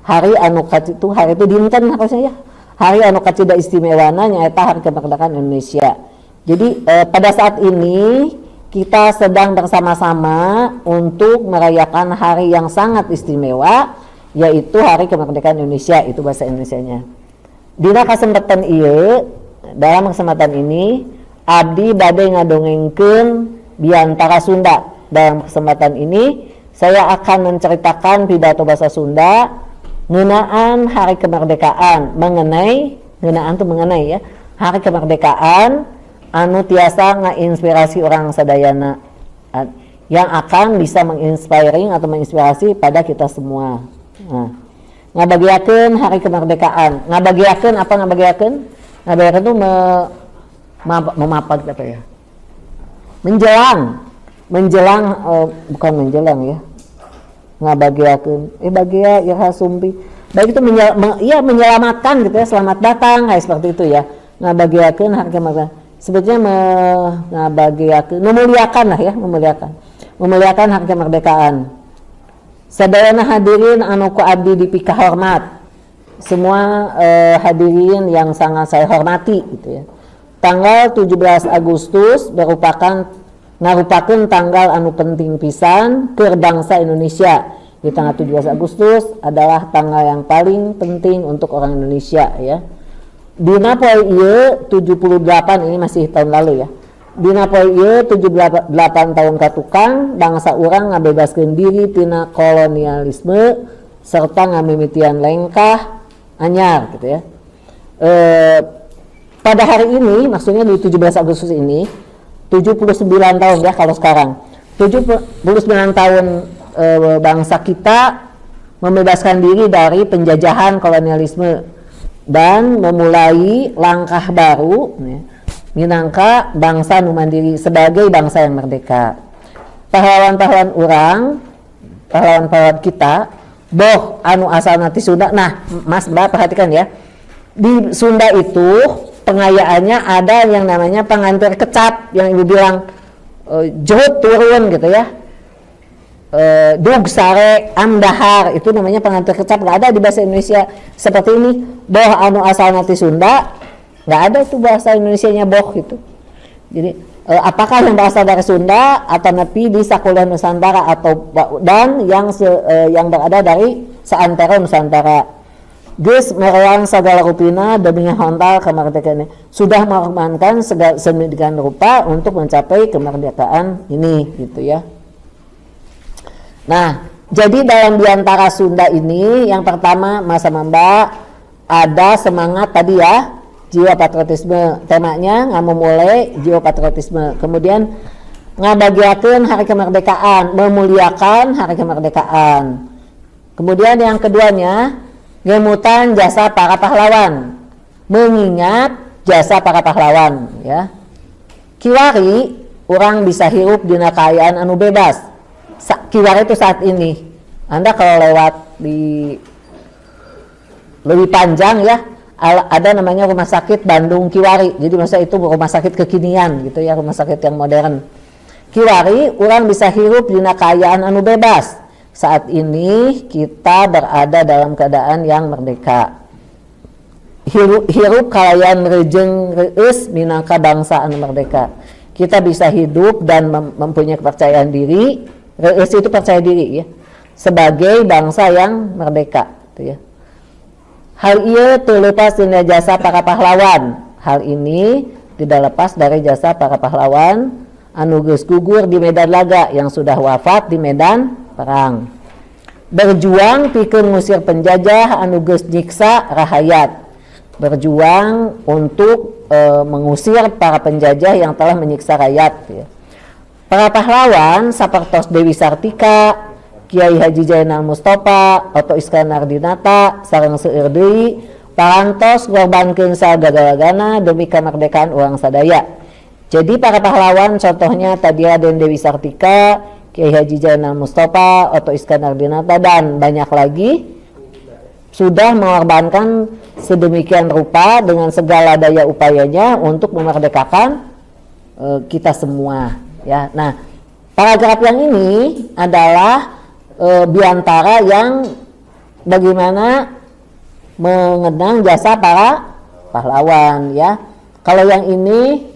hari anu itu hari itu dinten harusnya ya hari anu kacida istimewana nyaeta hari kemerdekaan Indonesia. Jadi pada saat ini kita sedang bersama-sama untuk merayakan hari yang sangat istimewa, yaitu hari kemerdekaan Indonesia, itu bahasa Indonesianya. Dina kesempatan ieu, dalam kesempatan ini abdi bade ngadongengkeun Biantara Sunda. Dalam kesempatan ini saya akan menceritakan pidato bahasa Sunda ngeunaan hari kemerdekaan, mengenai ya hari kemerdekaan anu tiasa ngainspirasi orang sadayana, yang akan bisa menginspiring atau menginspirasi pada kita semua. Nah, ngabagiakeun hari kemerdekaan, ngabagiakeun itu memapak apa ya, menjelang bukan menjelang ya, ngabagiakeun bagia ya hasumpi baik itu menyelamatkan gitu ya, selamat datang kayak seperti itu ya, ngabagiakeun hari kemerdekaan sebetulnya ngabagiakeun memuliakan lah ya, memuliakan hari kemerdekaan. Sadayana hadirin anu ku abdi dipika hormat, semua hadirin yang sangat saya hormati gitu ya. Tanggal 17 Agustus ngarupakeun tanggal anu penting pisan keur bangsa Indonesia. Di tanggal 17 Agustus adalah tanggal yang paling penting untuk orang Indonesia ya. Dina poe ieu 78, ini masih tahun lalu ya. Dina poe ieu 78 tahun katukang bangsa urang ngabebaskeun diri tina kolonialisme serta ngamimitian lengkah anyar gitu ya. Pada hari ini, maksudnya di 17 Agustus ini 79 tahun ya kalau sekarang. 79 tahun bangsa kita membebaskan diri dari penjajahan kolonialisme dan memulai langkah baru ya, minangka bangsa nu mandiri sebagai bangsa yang merdeka. Pahlawan kita boh anu asalna ti Sunda. Nah, Mas Mbak perhatikan ya. Di Sunda itu pengayaannya ada yang namanya pengantar kecap, yang ibu bilang jod turun gitu ya. Dug sare amdahar itu namanya pengantar kecap, nggak ada di bahasa Indonesia seperti ini. Boh anu asal nanti Sunda, nggak ada itu bahasa Indonesianya boh gitu. Jadi apakah yang berasal dari Sunda atau napi di sakuliah Nusantara atau dan yang berada dari seantero Nusantara. Geus mereang segala rupina demi hontal kemerdekaan, sudah mengorbankan segala sedemikian rupa untuk mencapai kemerdekaan ini gitu ya. Nah, jadi dalam Biantara Sunda ini yang pertama Mas Mbak ada semangat tadi ya, jiwa patriotisme, temanya ngamumule jiwa patriotisme. Kemudian ngabagiakeun hari kemerdekaan, memuliakan hari kemerdekaan. Kemudian yang keduanya ngemutan jasa para pahlawan, mengingat jasa para pahlawan ya. Kiwari orang bisa hirup dina kaayaan anu bebas. Kiwari itu saat ini Anda kalau lewat di lebih panjang ya, ada namanya rumah sakit Bandung Kiwari. Jadi masa itu rumah sakit kekinian gitu ya, rumah sakit yang modern. Kiwari orang bisa hirup dina kaayaan anu bebas. Saat ini kita berada dalam keadaan yang merdeka. Hirup kalayaan rejeng reus minangka bangsa anu merdeka. Kita bisa hidup dan mempunyai kepercayaan diri. Reus itu percaya diri ya, sebagai bangsa yang merdeka gitu ya. Hal ieu teu lepas dina jasa para pahlawan. Hal ini tidak lepas dari jasa para pahlawan anu geus gugur di medan laga, yang sudah wafat di medan perang. Berjuang pikeun ngusir penjajah anu geus nyiksa rahayat. Berjuang untuk mengusir para penjajah yang telah menyiksa rakyat ya. Para pahlawan sapertos Dewi Sartika, Kiai Haji Zainal Mustafa, Oto Iskandar Dinata, sareng seueur deui parantos ngorbankeun sagala-galana demi kemerdekaan urang sadaya. Jadi para pahlawan contohnya tadi Raden Dewi Sartika, Kiai Haji Zainal Mustafa, Oto Iskandar Dinata dan banyak lagi sudah mengorbankan sedemikian rupa dengan segala daya upayanya untuk memerdekakan kita semua ya. Nah, paragraf yang ini adalah diantara yang bagaimana mengenang jasa para pahlawan ya. Kalau yang ini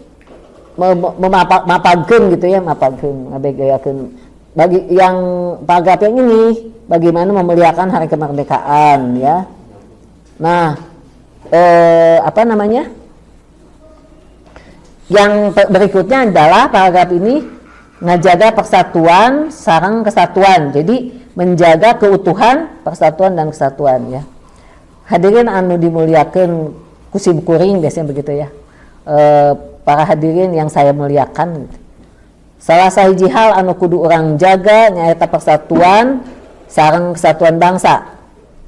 mapageun gitu ya, mapageun ngabegayakeun bagi yang paragraf yang ini bagaimana memuliakan hari kemerdekaan ya. Nah, apa namanya? Yang berikutnya adalah paragraf ini ngajaga persatuan sareng kesatuan. Jadi menjaga keutuhan persatuan dan kesatuan ya. Hadirin anu dimuliakeun kusim kuring biasanya begitu ya. Para hadirin yang saya muliakan gitu. Salah sahiji hal anu kudu urang jaga nyaeta persatuan sareng kesatuan bangsa.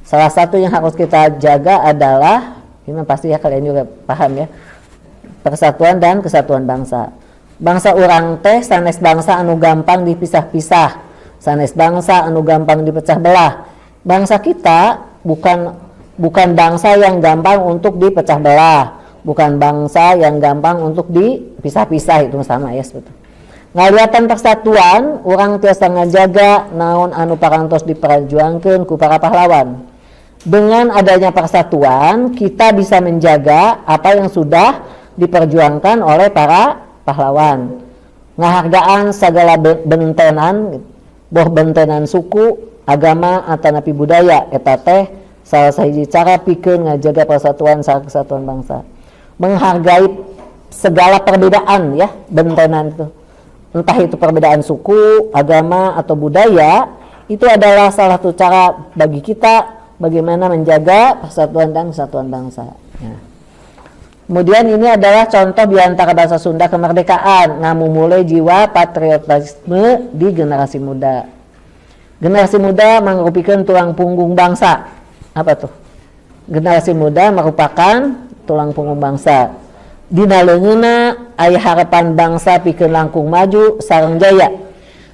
Salah satu yang harus kita jaga adalah ini pasti ya kalian juga paham ya. Persatuan dan kesatuan bangsa. Bangsa urang teh sanes bangsa anu gampang dipisah-pisah, sanes bangsa anu gampang dipecah belah. Bangsa kita bukan bangsa yang gampang untuk dipecah belah, bukan bangsa yang gampang untuk dipisah-pisah, itu sama ya sebetulnya. Ngaliatan persatuan, urang tiasa ngajaga naon anu parantos diperjuangkeun ku para pahlawan. Dengan adanya persatuan, kita bisa menjaga apa yang sudah diperjuangkan oleh para pahlawan. Ngahargaan segala bentenan, boh bentenan suku, agama, atanapi budaya, eta teh salah sahiji cara pikeun ngajaga persatuan sareng kesatuan bangsa. Menghargai segala perbedaan ya, bentenan itu. Entah itu perbedaan suku, agama, atau budaya, itu adalah salah satu cara bagi kita bagaimana menjaga persatuan dan kesatuan bangsa. Ya. Kemudian ini adalah contoh diantara bahasa Sunda kemerdekaan, ngamumule jiwa patriotisme di generasi muda. Generasi muda merupakan tulang punggung bangsa. Apa tuh? Generasi muda merupakan tulang punggung bangsa. Dina leungeunna aya harapan bangsa pikeun langkung maju sareng jaya.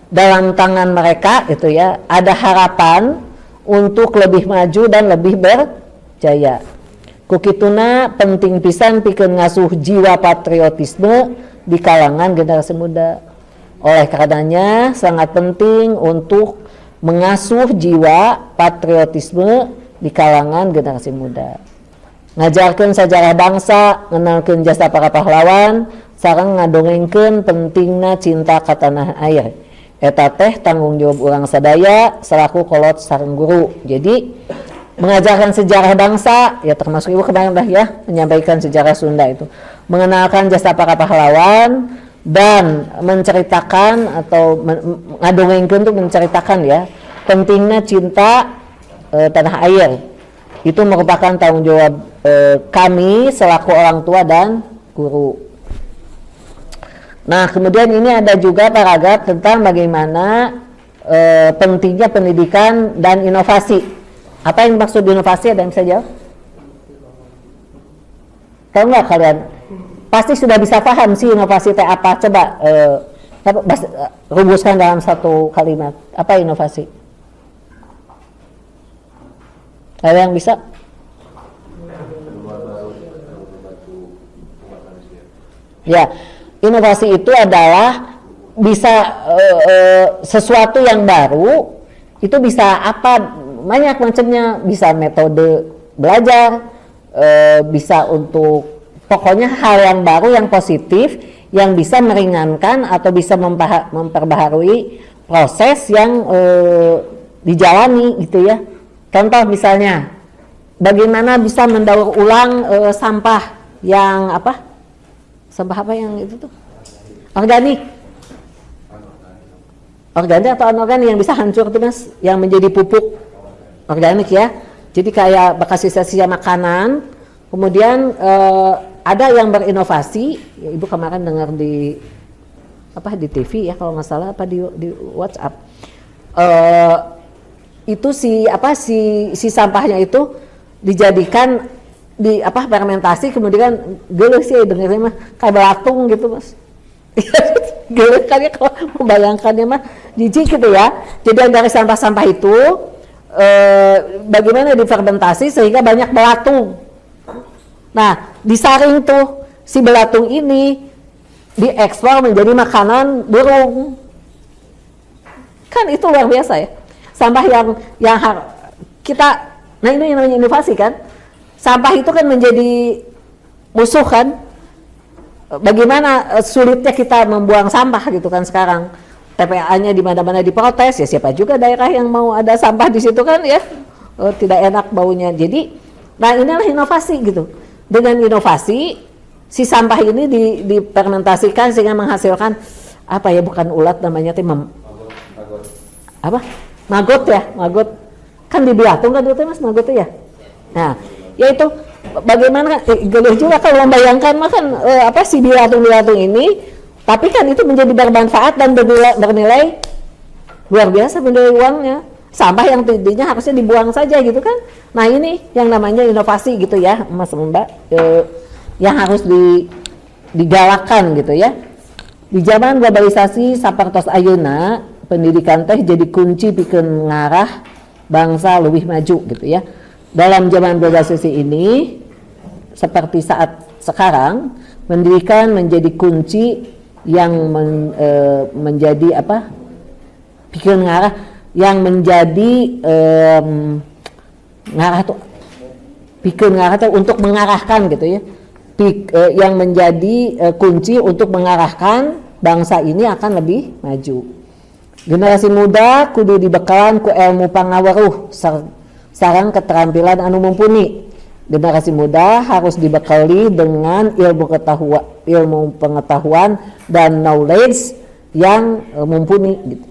Dalam tangan mereka itu ya, ada harapan untuk lebih maju dan lebih berjaya. Kukituna penting pisan pikeun ngasuh jiwa patriotisme di kalangan generasi muda. Oleh karenanya sangat penting untuk mengasuh jiwa patriotisme di kalangan generasi muda. Ngajarkeun sajarah bangsa, ngenalkeun jasa para pahlawan, sareng ngadongengkeun pentingna cinta ka tanah air. Eta teh tanggung jawab urang sadaya selaku kolot sareng guru. Jadi mengajarkan sejarah bangsa, ya termasuk ibu kemarin dah ya, menyampaikan sejarah Sunda itu, mengenalkan jasa para pahlawan dan menceritakan atau ngadongengkeun untuk menceritakan ya pentingnya cinta tanah air. Itu merupakan tanggung jawab kami selaku orang tua dan guru. Nah, kemudian ini ada juga paragraf tentang bagaimana pentingnya pendidikan dan inovasi. Apa yang maksud inovasi? Ada yang bisa jawab? Tahu nggak kalian? Pasti sudah bisa paham sih inovasi itu apa. Coba rumuskan dalam satu kalimat. Apa inovasi? Ada yang bisa? Ya, inovasi itu adalah bisa sesuatu yang baru. Itu bisa apa? Banyak macamnya, bisa metode belajar, bisa untuk pokoknya hal yang baru yang positif yang bisa meringankan atau bisa memperbaharui proses yang dijalani gitu ya. Contoh misalnya bagaimana bisa mendaur ulang sampah yang apa? Sampah apa yang itu tuh? Organik. Organik atau anorganik yang bisa hancur tuh Mas, yang menjadi pupuk. Organik ya, jadi kayak bekas sisa-sisa makanan. Kemudian ada yang berinovasi, ya, ibu kemarin dengar di apa di TV ya kalau nggak salah apa di WhatsApp. Itu si sampahnya itu dijadikan di fermentasi, kemudian geuleuh sih dengarnya mah kayak belatung gitu Mas. Gila kan ya kalau membayangkannya mah jijik gitu ya. Jadi dari sampah-sampah itu bagaimana difermentasi sehingga banyak belatung. Nah, disaring tuh si belatung ini diekspor menjadi makanan burung. Kan itu luar biasa ya. Sampah yang kita, nah ini yang namanya inovasi kan. Sampah itu kan menjadi musuh kan. Bagaimana sulitnya kita membuang sampah gitu kan sekarang. TPA-nya di mana-mana diprotes, ya siapa juga daerah yang mau ada sampah di situ kan ya. Tidak enak baunya. Jadi, nah inilah inovasi gitu. Dengan inovasi si sampah ini difermentasikan sehingga menghasilkan apa ya, bukan ulat namanya apa? Magot ya, magot. Kan di belatung kan itu Mas magot ya. Nah, yaitu bagaimana gede juga kalau membayangkan makan apa si belatung ini, tapi kan itu menjadi bermanfaat dan bernilai luar biasa, bernilai uangnya. Sampah yang tadinya harusnya dibuang saja gitu kan. Nah ini yang namanya inovasi gitu ya Mas Mbak, yang harus digalakkan gitu ya. Di zaman globalisasi sapertos ayeuna, pendidikan teh jadi kunci pikeun ngarah bangsa lebih maju gitu ya. Dalam zaman globalisasi ini seperti saat sekarang, pendidikan menjadi kunci yang menjadi apa? Pikeun ngarah yang menjadi ngarah tuh pikeun ngarah tuh untuk mengarahkan gitu ya. Yang menjadi kunci untuk mengarahkan bangsa ini akan lebih maju. Generasi muda kudu dibekalan ku ilmu pangaweruh sareng keterampilan anu mumpuni. Generasi muda harus dibekali dengan ilmu pengetahuan dan knowledge yang mumpuni gitu.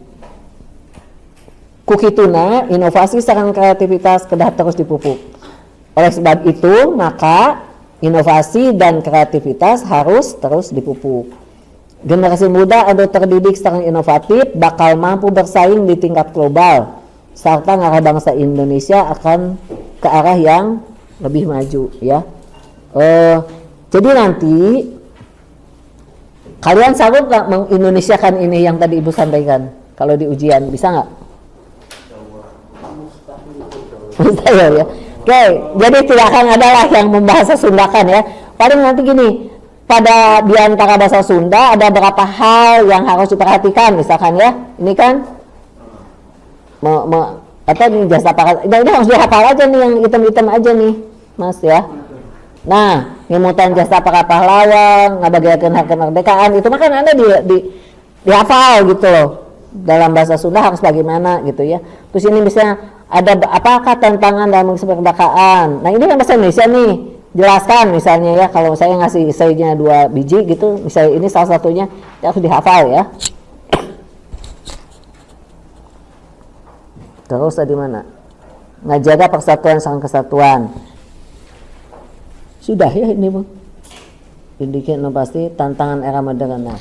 Kukituna inovasi sareng kreativitas kedah terus dipupuk. Oleh sebab itu maka inovasi dan kreativitas harus terus dipupuk. Generasi muda anu terdidik sareng inovatif bakal mampu bersaing di tingkat global serta ngarah bangsa Indonesia akan ke arah yang lebih maju ya. Jadi nanti kalian sanggup nggak mengindonesiakan ini yang tadi Ibu sampaikan kalau di ujian, bisa nggak? Mustahil ya. Oke, jadi tidak akan ada lah yang membahasa Sundakan ya. Paling nanti gini, pada di antara bahasa Sunda ada beberapa hal yang harus diperhatikan, misalkan ya, ini kan atau ini jasa pakai, ini harus dihafal aja nih yang item-item aja nih, Mas ya. Nah, ngemutan jasa para pahlawan, ngabagakeun hak kemerdekaan, itu mah kan ada dihafal gitu loh. Dalam bahasa Sunda harus bagaimana gitu ya. Terus ini misalnya ada apakah tantangan dalam kemerdekaan. Nah, ini kan bahasa Indonesia nih. Jelaskan misalnya ya, kalau saya ngasih esainya 2 biji gitu, misalnya ini salah satunya harus dihafal ya. Terus tadi mana? Ngajaga persatuan sang kesatuan. Sudah ya ini Bang. Pendidikan inovasi tantangan era modern. Nah,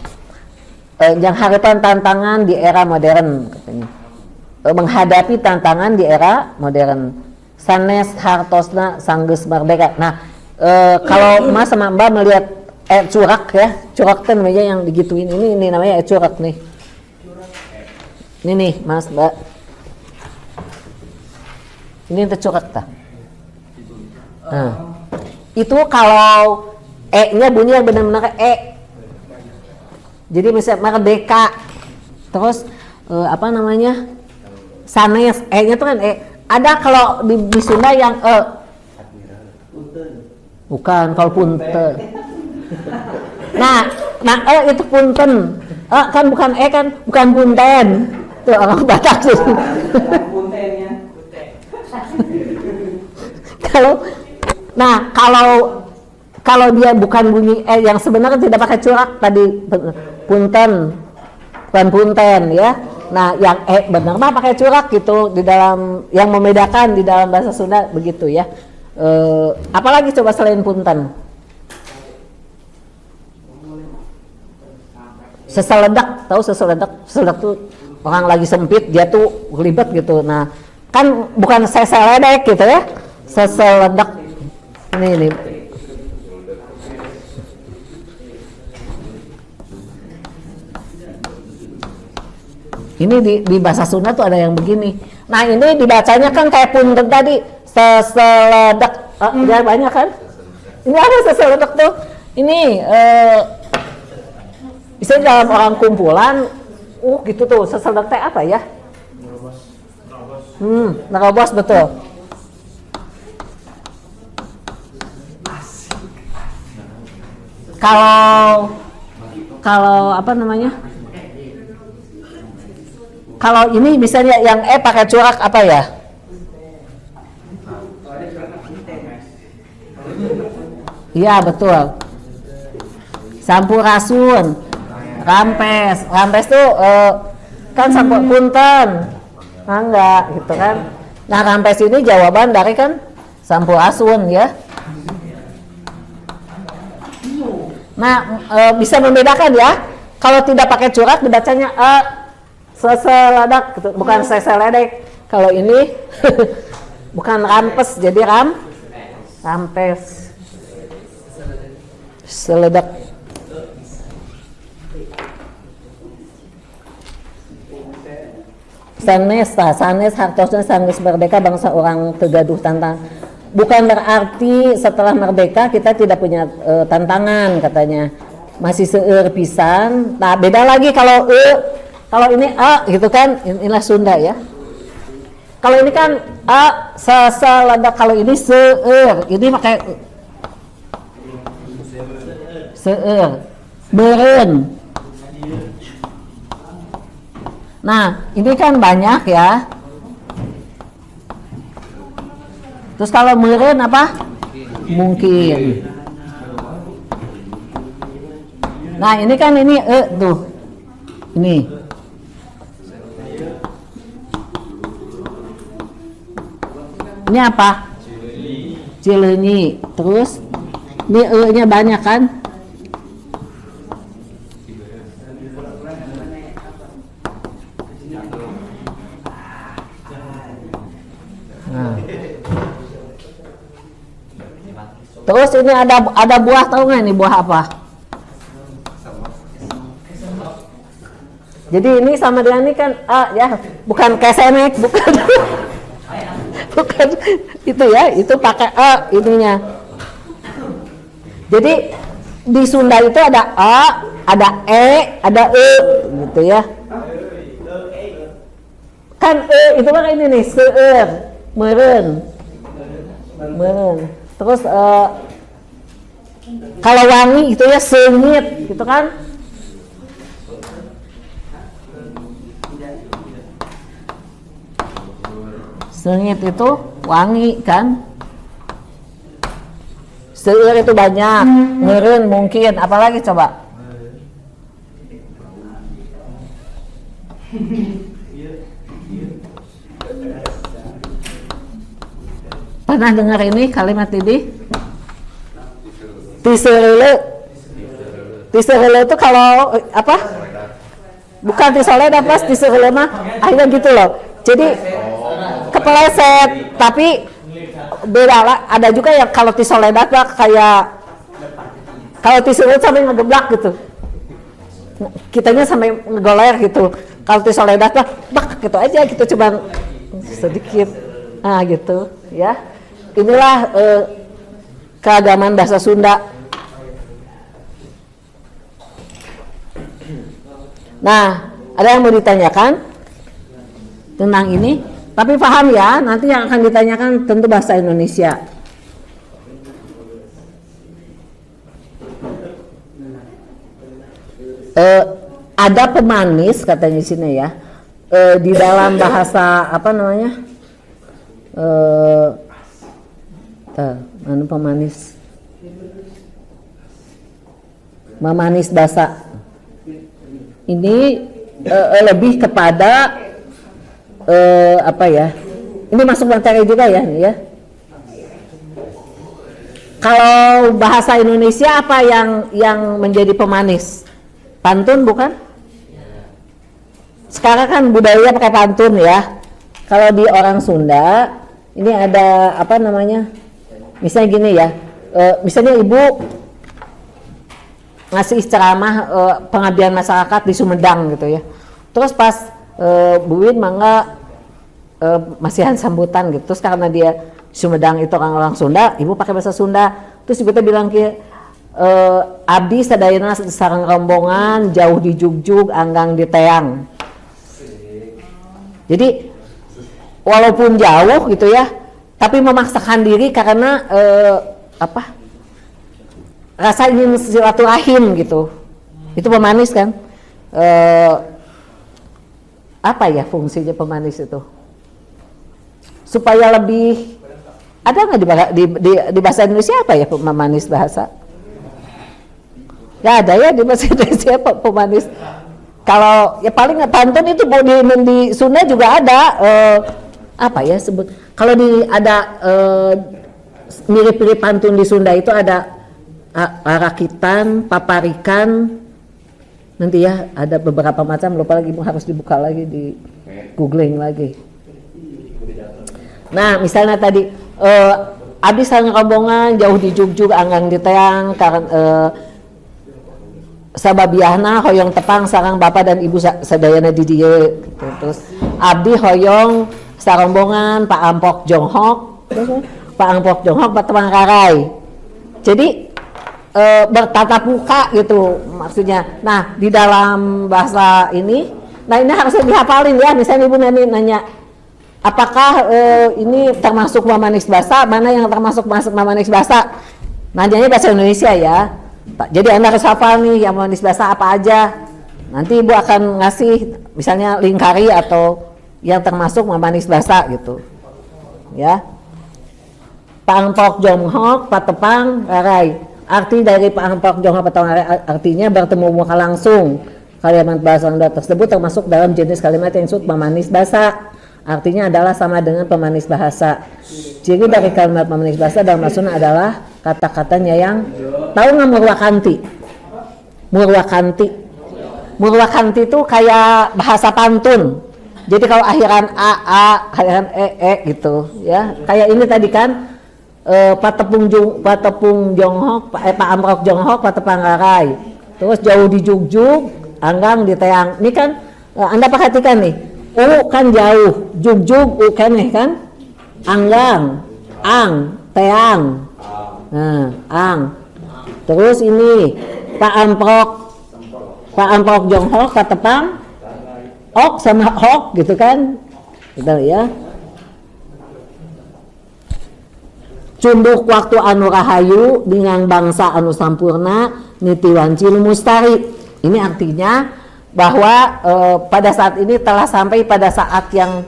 yang harapan tantangan di era modern katanya. Menghadapi tantangan di era modern. Sanes hartosna sanggeus merdeka. Nah, kalau Mas sama Mbak melihat curak ya, curak kan namanya yang digituin ini namanya curak nih. Ini nih Mas Mbak. Ini curak tak? Nah, itu kalau E-nya bunyi yang benar-benar E. Jadi misalnya merdeka, terus apa namanya? Sanes, E-nya tuh kan E. Ada kalau di Sunda yang bukan, kalau punten. Nah itu punten. Kan bukan E kan, bukan punten. Tuh orang Batak sih. Puntennya. Kalau dia bukan bunyi E yang sebenarnya tidak pakai curak tadi punten, bukan punten ya. Nah, yang E benar mah pakai curak gitu di dalam yang membedakan di dalam bahasa Sunda begitu ya. Apalagi coba selain punten? Seseledak, tahu seseledak? Seseledak tuh orang lagi sempit dia tuh ribet gitu. Nah, kan bukan seseledek gitu ya. Seseledak. Ini. Ini di bahasa Sunda tuh ada yang begini. Nah ini dibacanya kan kayak punten tadi, seseledak, ya banyak kan? Ini ada seseledak tuh. Ini bisa dalam orang kumpulan, gitu tuh seseledak teh apa ya? Nerobos betul. Kalau apa namanya? Kalau ini misalnya yang pakai corak apa ya? Iya betul. Sampurasun, rampes. Rampes tuh kan sampur punten. Nah, enggak gitu kan. Nah, rampes ini jawaban dari kan sampurasun ya. Nah, bisa membedakan ya. Kalau tidak pakai corak dibacanya seseledak gitu, bukan seseledek. Kalau ini bukan rampes, jadi rampes. Seledak. Sanes hartosna sanes merdeka bangsa orang tegaduh tantang. Bukan berarti setelah merdeka kita tidak punya tantangan katanya. Masih seueur pisan. Nah, beda lagi kalau ini gitu kan, inilah Sunda ya. Kalau ini kan seseledak, kalau ini seueur, ini pakai seueur, beureun. Nah, ini kan banyak ya. Terus kalau meureun apa? Mungkin. Nah, ini kan ini tuh. Ini. Ini apa? Cileunyi. Terus ini nya banyak kan? Nah. Terus ini ada buah, tahu nggak ini buah apa? Jadi ini sama dia ini kan ya bukan kesemek, bukan bukan itu ya, itu pakai ininya. Jadi di Sunda itu ada ada ada gitu ya. Kan itu kan ini nih seueur, meureun. Terus kalau wangi itu ya seungit gitu kan. Seungit itu wangi kan. Seueur itu banyak, meureun mungkin, apalagi coba? Pernah dengar ini kalimat ini? Tiseuleu. Tiseuleu itu kalau apa? Bukan tisoleda pas tiseuleu mah akhirnya gitu loh. Jadi kepeleset, tapi beda lah. Ada juga yang kalau tisoleda kayak kalau tiseuleu sampai ngegeblak gitu. Kitanya sampai ngegoler gitu. Kalau tisoleda bak gitu aja gitu, coba sedikit. Nah gitu ya. Inilah keagamaan bahasa Sunda. Nah, ada yang mau ditanyakan tentang ini? Tapi paham ya, nanti yang akan ditanyakan tentu bahasa Indonesia. Ada pemanis katanya di sini ya. Di dalam bahasa apa namanya? Mana pemanis? Memanis basa. Ini lebih kepada apa ya? Ini masuk materi juga ya, nih ya. Kalau bahasa Indonesia apa yang menjadi pemanis? Pantun bukan? Sekarang kan budaya pakai pantun ya. Kalau di orang Sunda ini ada apa namanya? Misalnya gini ya, misalnya ibu ngasih ceramah pengabdian masyarakat di Sumedang gitu ya. Terus pas Buin mangga masihan sambutan gitu. Terus karena dia Sumedang itu orang Sunda, ibu pakai bahasa Sunda. Terus ibu bilang ke abdi sadayana sareng rombongan jauh di jugjug anggang di teang. Jadi walaupun jauh gitu ya, tapi memaksakan diri karena rasa ingin silaturahim gitu. Itu pemanis kan? Apa ya fungsinya pemanis itu? Supaya lebih ada nggak di bahasa Indonesia apa ya pemanis bahasa? Nggak ada ya di bahasa Indonesia pemanis. Kalau ya paling pantun itu di Sunda juga ada apa ya sebut? Kalau ada mirip-mirip pantun di Sunda itu ada rakitan, paparikan, nanti ya ada beberapa macam, lupa lagi harus dibuka lagi di googling lagi. Nah misalnya tadi abis sareng rombongan jauh di jugjug anggang di teang sababiahna hoyong tepang sareng bapak dan ibu sadayana di dieu gitu. Terus abdi hoyong sarombongan Pak Ampok Jonghok Pak Ampok Jonghok Pak Tepang Karai. Jadi bertatap muka gitu maksudnya. Nah di dalam bahasa ini, nah ini harusnya dihafalin ya. Misalnya ibu nanya apakah ini termasuk mamanis bahasa, mana yang termasuk mamanis bahasa, nanyanya bahasa Indonesia ya. Jadi anda harus hafal nih yang mamanis bahasa apa aja. Nanti ibu akan ngasih misalnya lingkari atau yang termasuk mamanis bahasa gitu ya. Pak Ampok Jonghok Pak Tepang Karai. Arti dari Pak Ampok Jonghok Pak Tepang Karai artinya bertemu muka langsung. Kalimat bahasa Sunda tersebut termasuk dalam jenis kalimat yang disebut pemanis bahasa. Artinya adalah sama dengan pemanis bahasa. Ciri dari kalimat pemanis bahasa dalam bahasa Sunda adalah kata-katanya yang tahu nggak murwakanti? Murwakanti itu kayak bahasa pantun. Jadi kalau akhiran a, akhiran e gitu ya. Kayak ini tadi kan Pak Tepung Jonghok, Pak Ampok Jonghok, Pak Tepang Karai. Terus jauh di jugjug, anggang di teang. Ini kan Anda perhatikan nih. U kan jauh, jugjug u kan nih kan. Anggang, ang, teang. Nah, ang. Terus ini Pak Ampok Jonghok, Pak Tepang ok sama hok gitu kan. Gitu ya. Cunduk waktu anu rahayu dengan bangsa anu sampurna nitiwanci mustari. Ini artinya bahwa pada saat ini telah sampai pada saat yang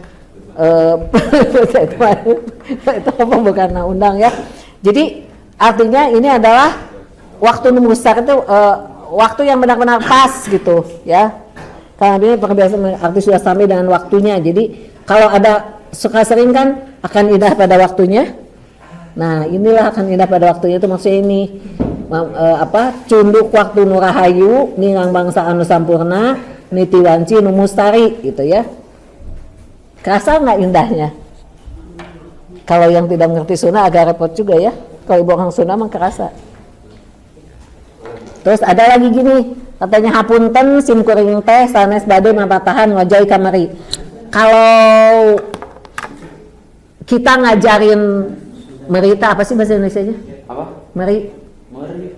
itu pembukaan undang ya. Jadi artinya ini adalah waktu mustar itu waktu yang benar-benar pas gitu ya. Karena ini perbiasaan arti sudah sampai dengan waktunya. Jadi kalau ada suka sering kan akan indah pada waktunya. Nah inilah akan indah pada waktunya itu maksudnya ini cunduk waktu nurahayu ningang bangsa anu sampurna nitiwanci numustari gitu ya. Kerasa nggak indahnya? Kalau yang tidak mengerti Sunda agak repot juga ya. Kalau ibu orang Sunda mah kerasa. Terus ada lagi gini, katanya hapunten sim kuring teh sanes bade mapatahan ngojai kamari. Kalau kita ngajarin merita apa sih bahasa Indonesianya? Apa?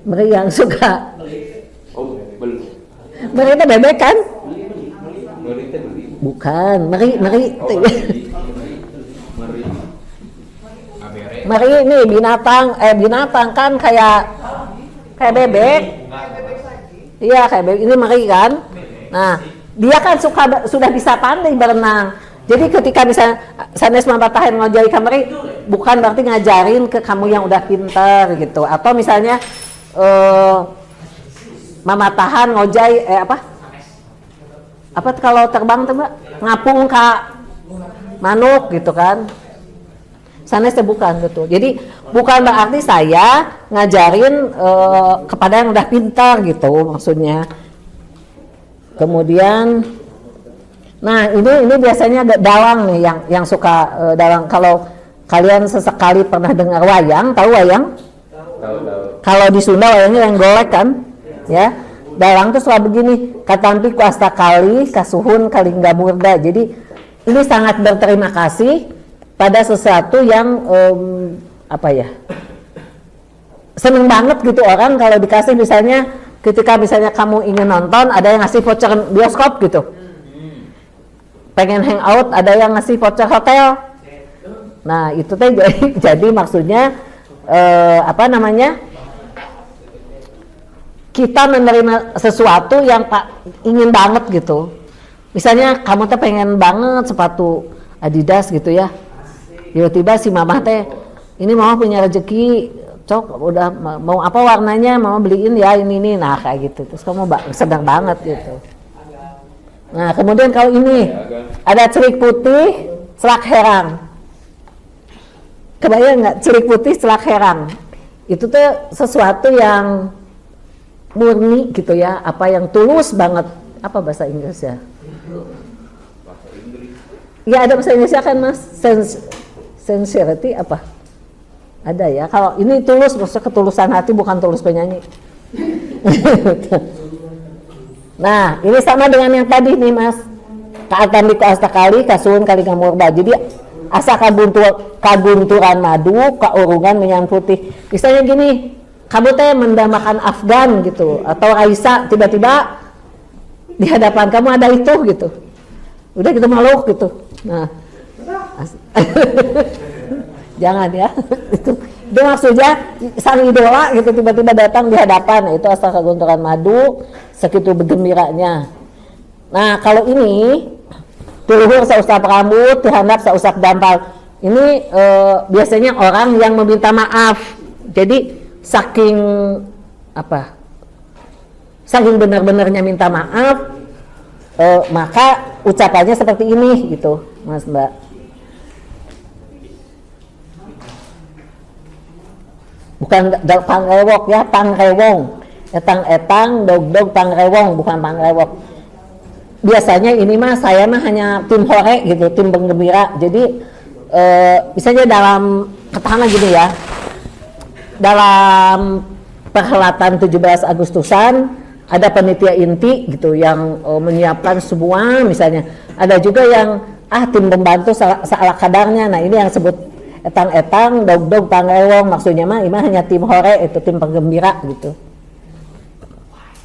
Meri yang suka. Oh, belum. Meri itu bebek kan? Bukan, meri. Meri ini binatang kan kayak bebek. Iya kayak bebek, ini meri kan. Nah dia kan sudah bisa pandai berenang. Jadi ketika misalnya sanes mapatahan ngojai kamari bukan berarti ngajarin ke kamu yang udah pinter gitu. Atau misalnya mamatahan ngojai apa kalau terbang tuh Mbak? Ngapung ka manuk gitu kan. Sanes bukan gitu. Jadi bukan berarti saya ngajarin kepada yang udah pintar gitu maksudnya. Kemudian nah ini biasanya dalang nih yang suka dalang. Kalau kalian sesekali pernah dengar wayang, tahu wayang? Tahu. Kalau di Sunda wayangnya yang golek kan, ya. dalang tuh selalu begini, katampi ku asta kali kasuhun kalingga murda. Jadi ini sangat berterima kasih pada sesuatu yang seneng banget gitu orang kalau dikasih, misalnya ketika misalnya kamu ingin nonton ada yang ngasih voucher bioskop gitu, pengen hangout ada yang ngasih voucher hotel. Nah itu teh jadi maksudnya kita menerima sesuatu yang ingin banget gitu. Misalnya kamu teh pengen banget sepatu Adidas gitu ya, tiba-tiba si mama teh, ini mama punya rezeki, cok udah mau apa warnanya mama beliin ya ini, nah kayak gitu. Terus kamu sedang banget gitu. Nah kemudian kalau ini ada cerik putih selak herang, kebayang nggak cerik putih selak herang? Itu tuh sesuatu yang murni gitu ya, apa yang tulus banget. Apa bahasa Inggrisnya? Ya ada bahasa Inggrisnya kan mas, sincerity apa? Ada ya. Kalau ini tulus, maksudnya ketulusan hati, bukan tulus penyanyi. Nah ini sama dengan yang tadi nih mas, kaatambi ku asta kali kasuhun kali ngamurba. Jadi asa kagunturan madu, kaurungan minyak putih. Misalnya gini, kamu teh mendambakan Afgan gitu, atau Aisyah, tiba-tiba di hadapan kamu ada itu gitu, udah gitu malu gitu. Nah jangan ya. Itu maksudnya sang idola gitu tiba-tiba datang di hadapan. Nah, itu asal kagunturan madu, segitu bergembiranya. Nah kalau ini tuluhur sausak rambut, dihandap sausak dampal. Ini biasanya orang yang meminta maaf. Jadi saking benar-benarnya minta maaf, maka ucapannya seperti ini gitu, Mas Mbak. Bukan pangrewok ya, pangrewong. Etang-etang, dog-dog, pangrewong, bukan pangrewok. Biasanya ini mah saya mah hanya tim hore gitu, tim penggembira. Jadi misalnya dalam katakanlah gini ya, dalam perhelatan 17 Agustusan ada panitia inti gitu yang menyiapkan semua, misalnya ada juga yang tim pembantu seala kadarnya. Nah ini yang sebut etang-etang, dog-dog, pangrewong, maksudnya mah ini hanya tim hore, itu tim penggembira gitu.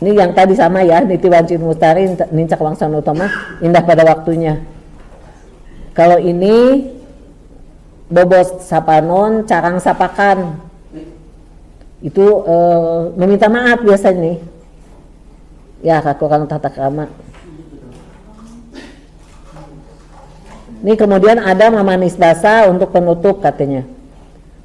Ini yang tadi sama ya, Niti Wancin Mustari, Nincak Wangsana Utama, indah pada waktunya. Kalau ini bobos sapanon, carang sapakan, itu meminta maaf biasanya nih. Ya kakurang tata krama. Ini kemudian ada mamanis basa untuk penutup katanya.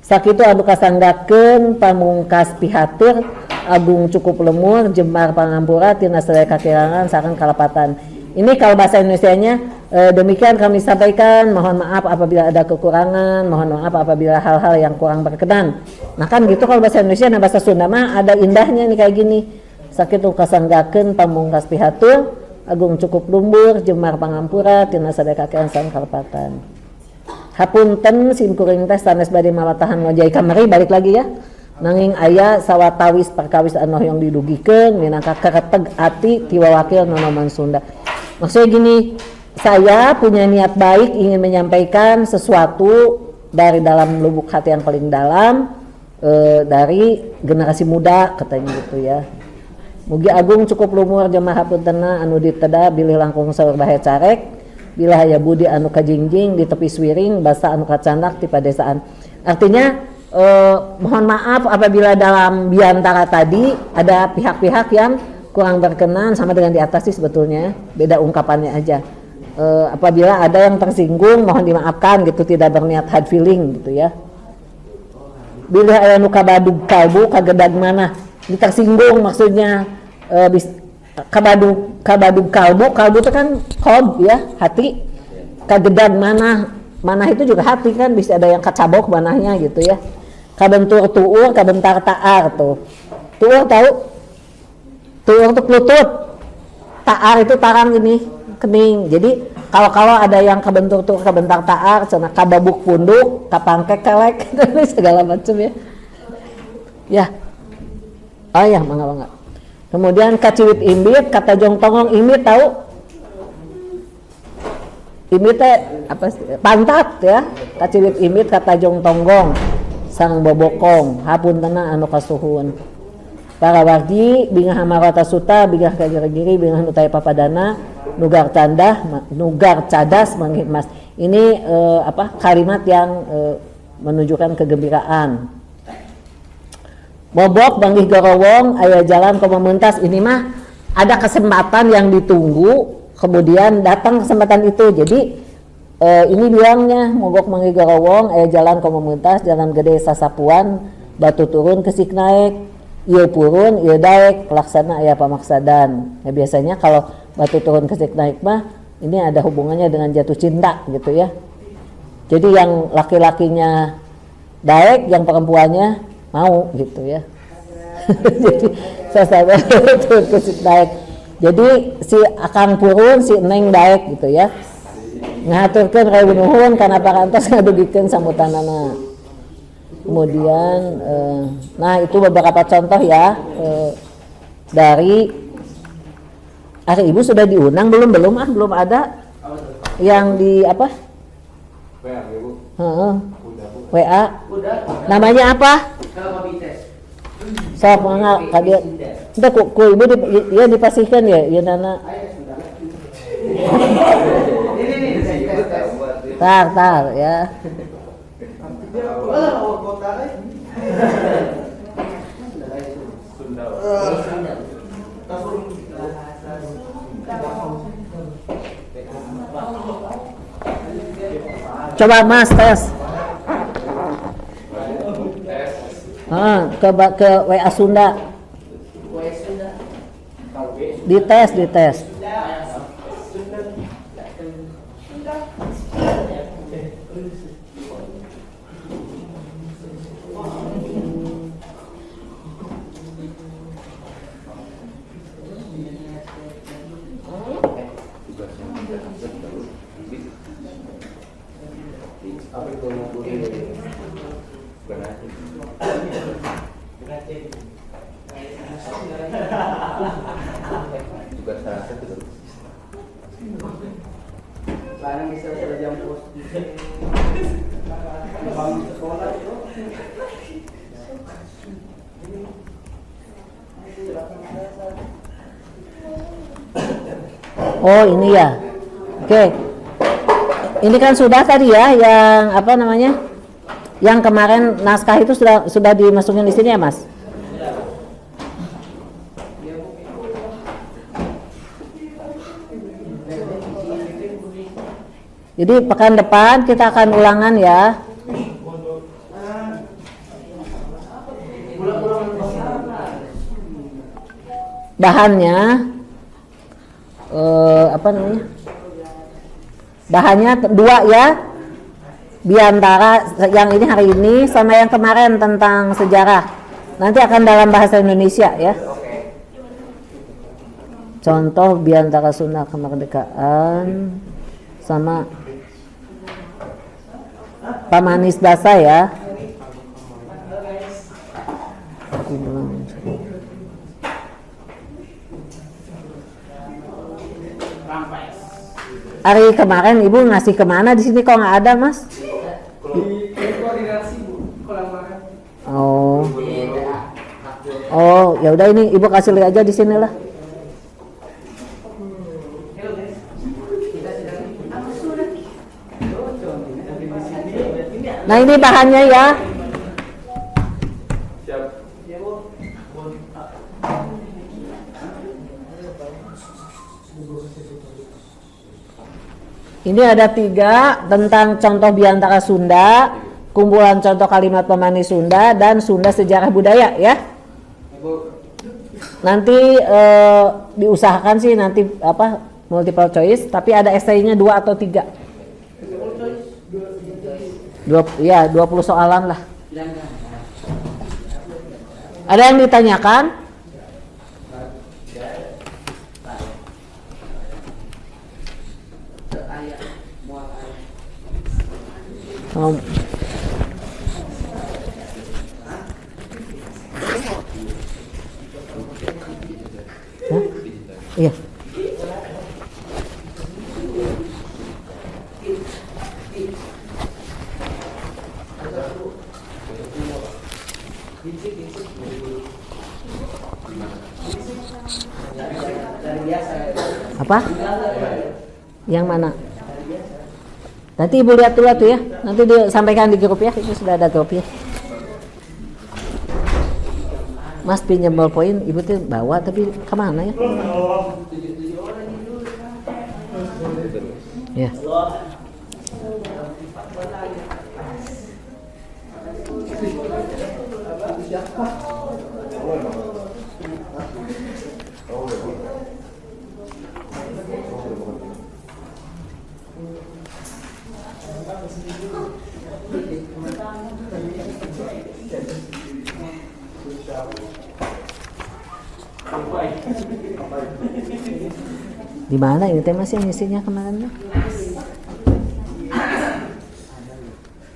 Sakitu anu kasanggakeun pamungkas pihatur agung cukup lemur jembar pangampura tina sadaya kakirangan sareng kalapatan. Ini kalau bahasa Indonesianya demikian kami sampaikan, mohon maaf apabila ada kekurangan, mohon maaf apabila hal-hal yang kurang berkenan. Nah kan gitu kalau bahasa Indonesia. Nah bahasa Sunda mah ada indahnya nih kayak gini. Sakitu kasanggakeun pamungkas pihatur agung cukup lumbur jemar pangampura tina sadaya kakirangan sareng kalapatan. Hapunten sim kuring teh sanes bade malatahan ngojai kamari, balik lagi ya. Nanging aya sawatawis perkawis anu yang didugikeun minangka kereteg ati ti wawakil nonoman Sunda. Maksudnya gini, saya punya niat baik ingin menyampaikan sesuatu dari dalam lubuk hati yang paling dalam, dari generasi muda katanya gitu ya. Mugi agung cukup lumur jemaah hapuntenna anu diteda bilih langkung saur bahe carek, bila aya budi anu kajingjing di tepi swiring basa anu kacandak di padesaan. Artinya mohon maaf apabila dalam biantara tadi ada pihak-pihak yang kurang berkenan, sama dengan di atas sih sebetulnya, beda ungkapannya aja. Apabila ada yang tersinggung mohon dimaafkan gitu, tidak berniat hard feeling gitu ya. Bila aya nu kabadug kalbu kagedag mana, tersinggung maksudnya kabadug kalbu itu kan kolb ya, hati. Kagedag mana itu juga hati kan, bisa ada yang kacabok manahnya gitu ya. Kabentur tuur, kabentar taar tuh. Tuur tahu? Tuur itu lutut. Taar itu tarang ini, kening. Jadi kalau ada yang kabentur tuur, kabentar taar, cenah kababuk punduk, kapangkek kelek, segala macam ya. Ya. Oh ya, mangga. Kemudian kaciwit imbit, kata jong tongong imbit tahu? Imbit teh apa sih? Pantat ya. Kaciwit imbit kata jong tonggong sang bobokong hapuntenna anu kasuhun. Para wargi bingah hamarata suta bingah kagiri-giri bingah nutai papadana nugar cadas manggih mas. Ini kalimat yang menunjukkan kegembiraan. Bobok banggih gorowong aya jalan komo mentas. Ini mah ada kesempatan yang ditunggu kemudian datang kesempatan itu. Jadi ini bilangnya mogok manggih gorowong aya jalan komo mentas jalan gede sasapuan batu turun kesik naik ieu purun ieu daek pelaksana aya pamaksadan. Ya biasanya kalau batu turun kesik naik mah ini ada hubungannya dengan jatuh cinta gitu ya. Jadi yang laki-lakinya daek yang perempuannya mau gitu ya. Jadi sasaba turun kesik naik. Jadi si akang purun si neng daek gitu ya. Ngaturkeun rayu nuhun kana parantos ngadugikeun samutanana. Kemudian nah itu beberapa contoh ya dari Ari Ibu sudah diundang belum ada yang di apa? WA. Namanya apa? Sok mangga ka dieu. Teu ku Ibu dia dipasihkan ya, ieu nana. Tar ya. Coba Mas tes. Ke WA Sunda. Dites. Oh ini ya, oke. Ini kan sudah tadi ya, yang apa namanya, yang kemarin naskah itu sudah dimasukin di sini ya Mas. Jadi pekan depan kita akan ulangan ya. Bahannya apa namanya? Bahannya 2 ya. Di antara yang ini hari ini sama yang kemarin tentang sejarah. Nanti akan dalam bahasa Indonesia ya. Contoh biantara Sunda kemerdekaan sama Pamanis Dasa ya. Hari kemarin Ibu ngasih kemana di sini kok nggak ada Mas? Oh, ya udah ini Ibu kasih lihat aja di sini lah. Nah ini bahannya ya. Ini ada 3 tentang contoh biantara Sunda, kumpulan contoh kalimat pemanis Sunda, dan Sunda sejarah budaya ya. Nanti diusahakan sih nanti apa multiple choice, tapi ada esainya 2 atau 3. 20 soalan lah. Ada yang ditanyakan? Iya. Apa? Yang mana? Nanti ibu lihat dulu tuh ya. Nanti disampaikan di grup ya. Itu sudah ada grup ya. Mas pinjam ballpoint, ibu tuh bawa tapi kemana ya? Ya. Di mana ini teh Mas yang isinya kemarin?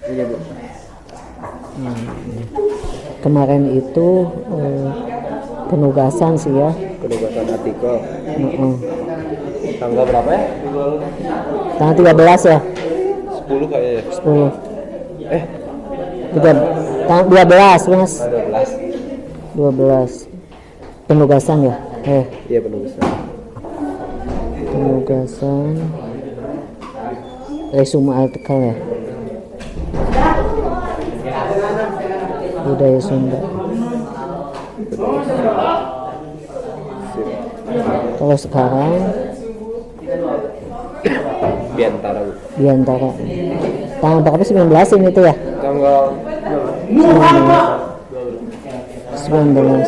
Iya Bu. Kemarin itu penugasan sih ya. Penugasan artikel. Tanggal berapa ya? Tanggal 13 ya? 10 kayaknya ya. 10. Tanggal 12 Mas. 12. Penugasan ya? Iya penugasan. Penugasan resume artikel ya. Budaya Sunda. Kalau sekarang Biantara. Tanggal berapa? 19 ini tuh ya? Tanggal 19.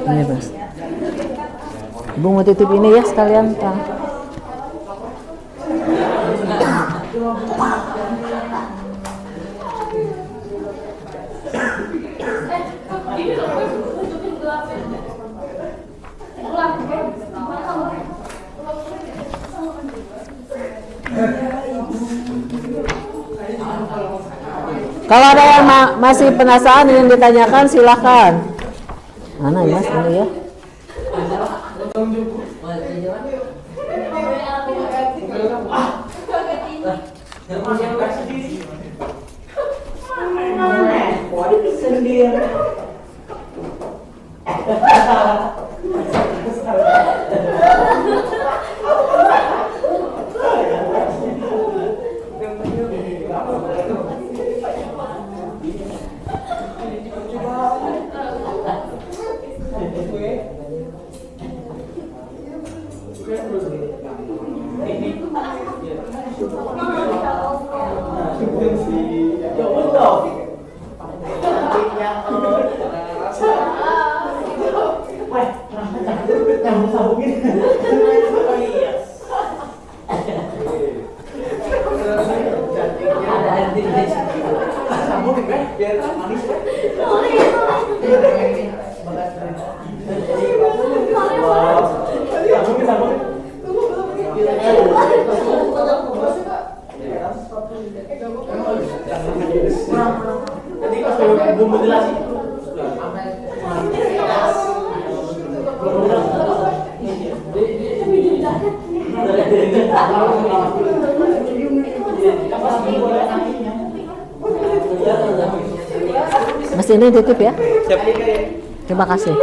Ini Mas. Ibu mau titip ini ya sekalian, Kang. Kalau ada yang masih penasaran ingin ditanyakan silakan. Mana ya Mas ini ya? Mas ini titip ya. Siap. Terima kasih.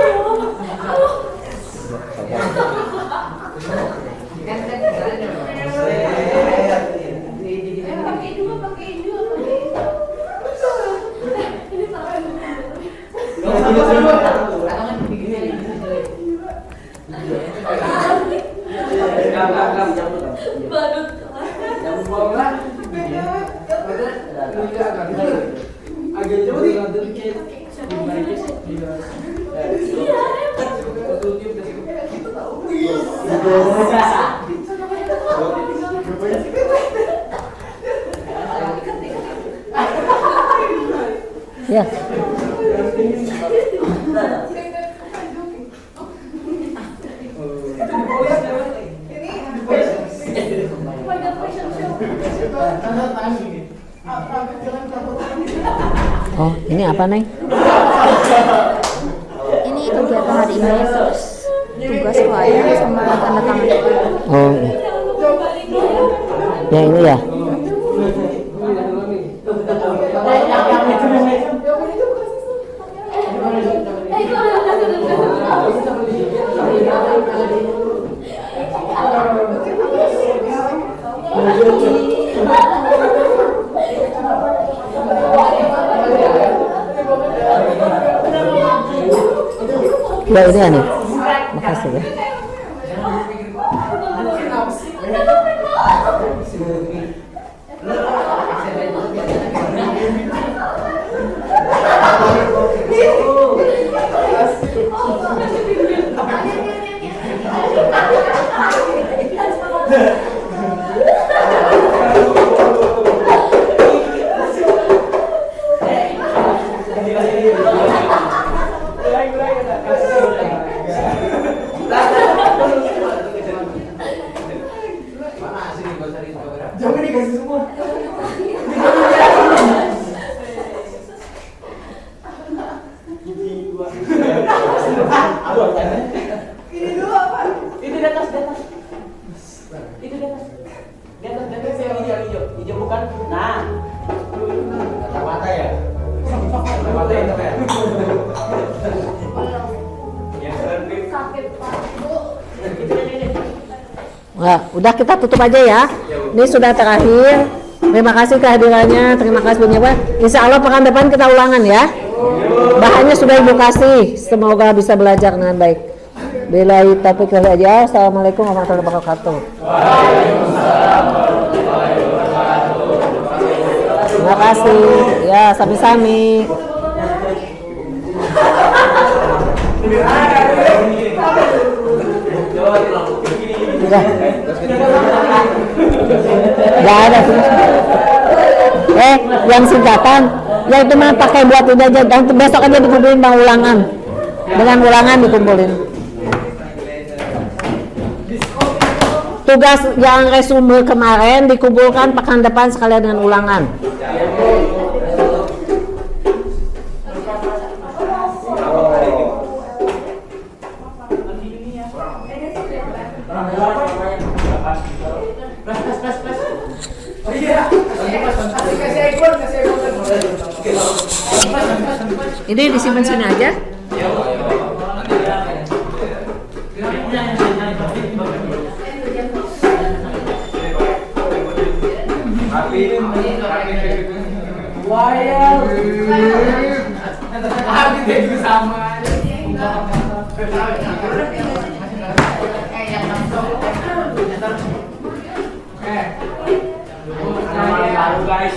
Ya. Oh, ini apa, Neng? Ini kegiatan hari ini terus tugas klien sama tanda tangan. Oh, iya. Ya ini ya. Ya ini ya nih. Makasih ya. Hijau bukan? Nah, mata ya. Mata ya, ya. Wah, udah kita tutup aja ya. Ini sudah terakhir. Terima kasih kehadirannya. Terima kasih banyak. Insya Allah pekan depan kita ulangan ya. Bahannya sudah Ibu kasih. Semoga bisa belajar dengan baik. Billahi taufiq wal hidayah. Assalamualaikum warahmatullahi wabarakatuh. Terima kasih. Ya, sami-sami. Udah. Gak ada sih. Yang singkatan, ya itu mah pakai buat udah aja. Dan besok aja dikumpulin bang ulangan. Dengan ulangan dikumpulin. Tugas yang resume kemarin dikumpulkan pekan depan sekalian dengan ulangan. Ini disimpan sini aja. Guys.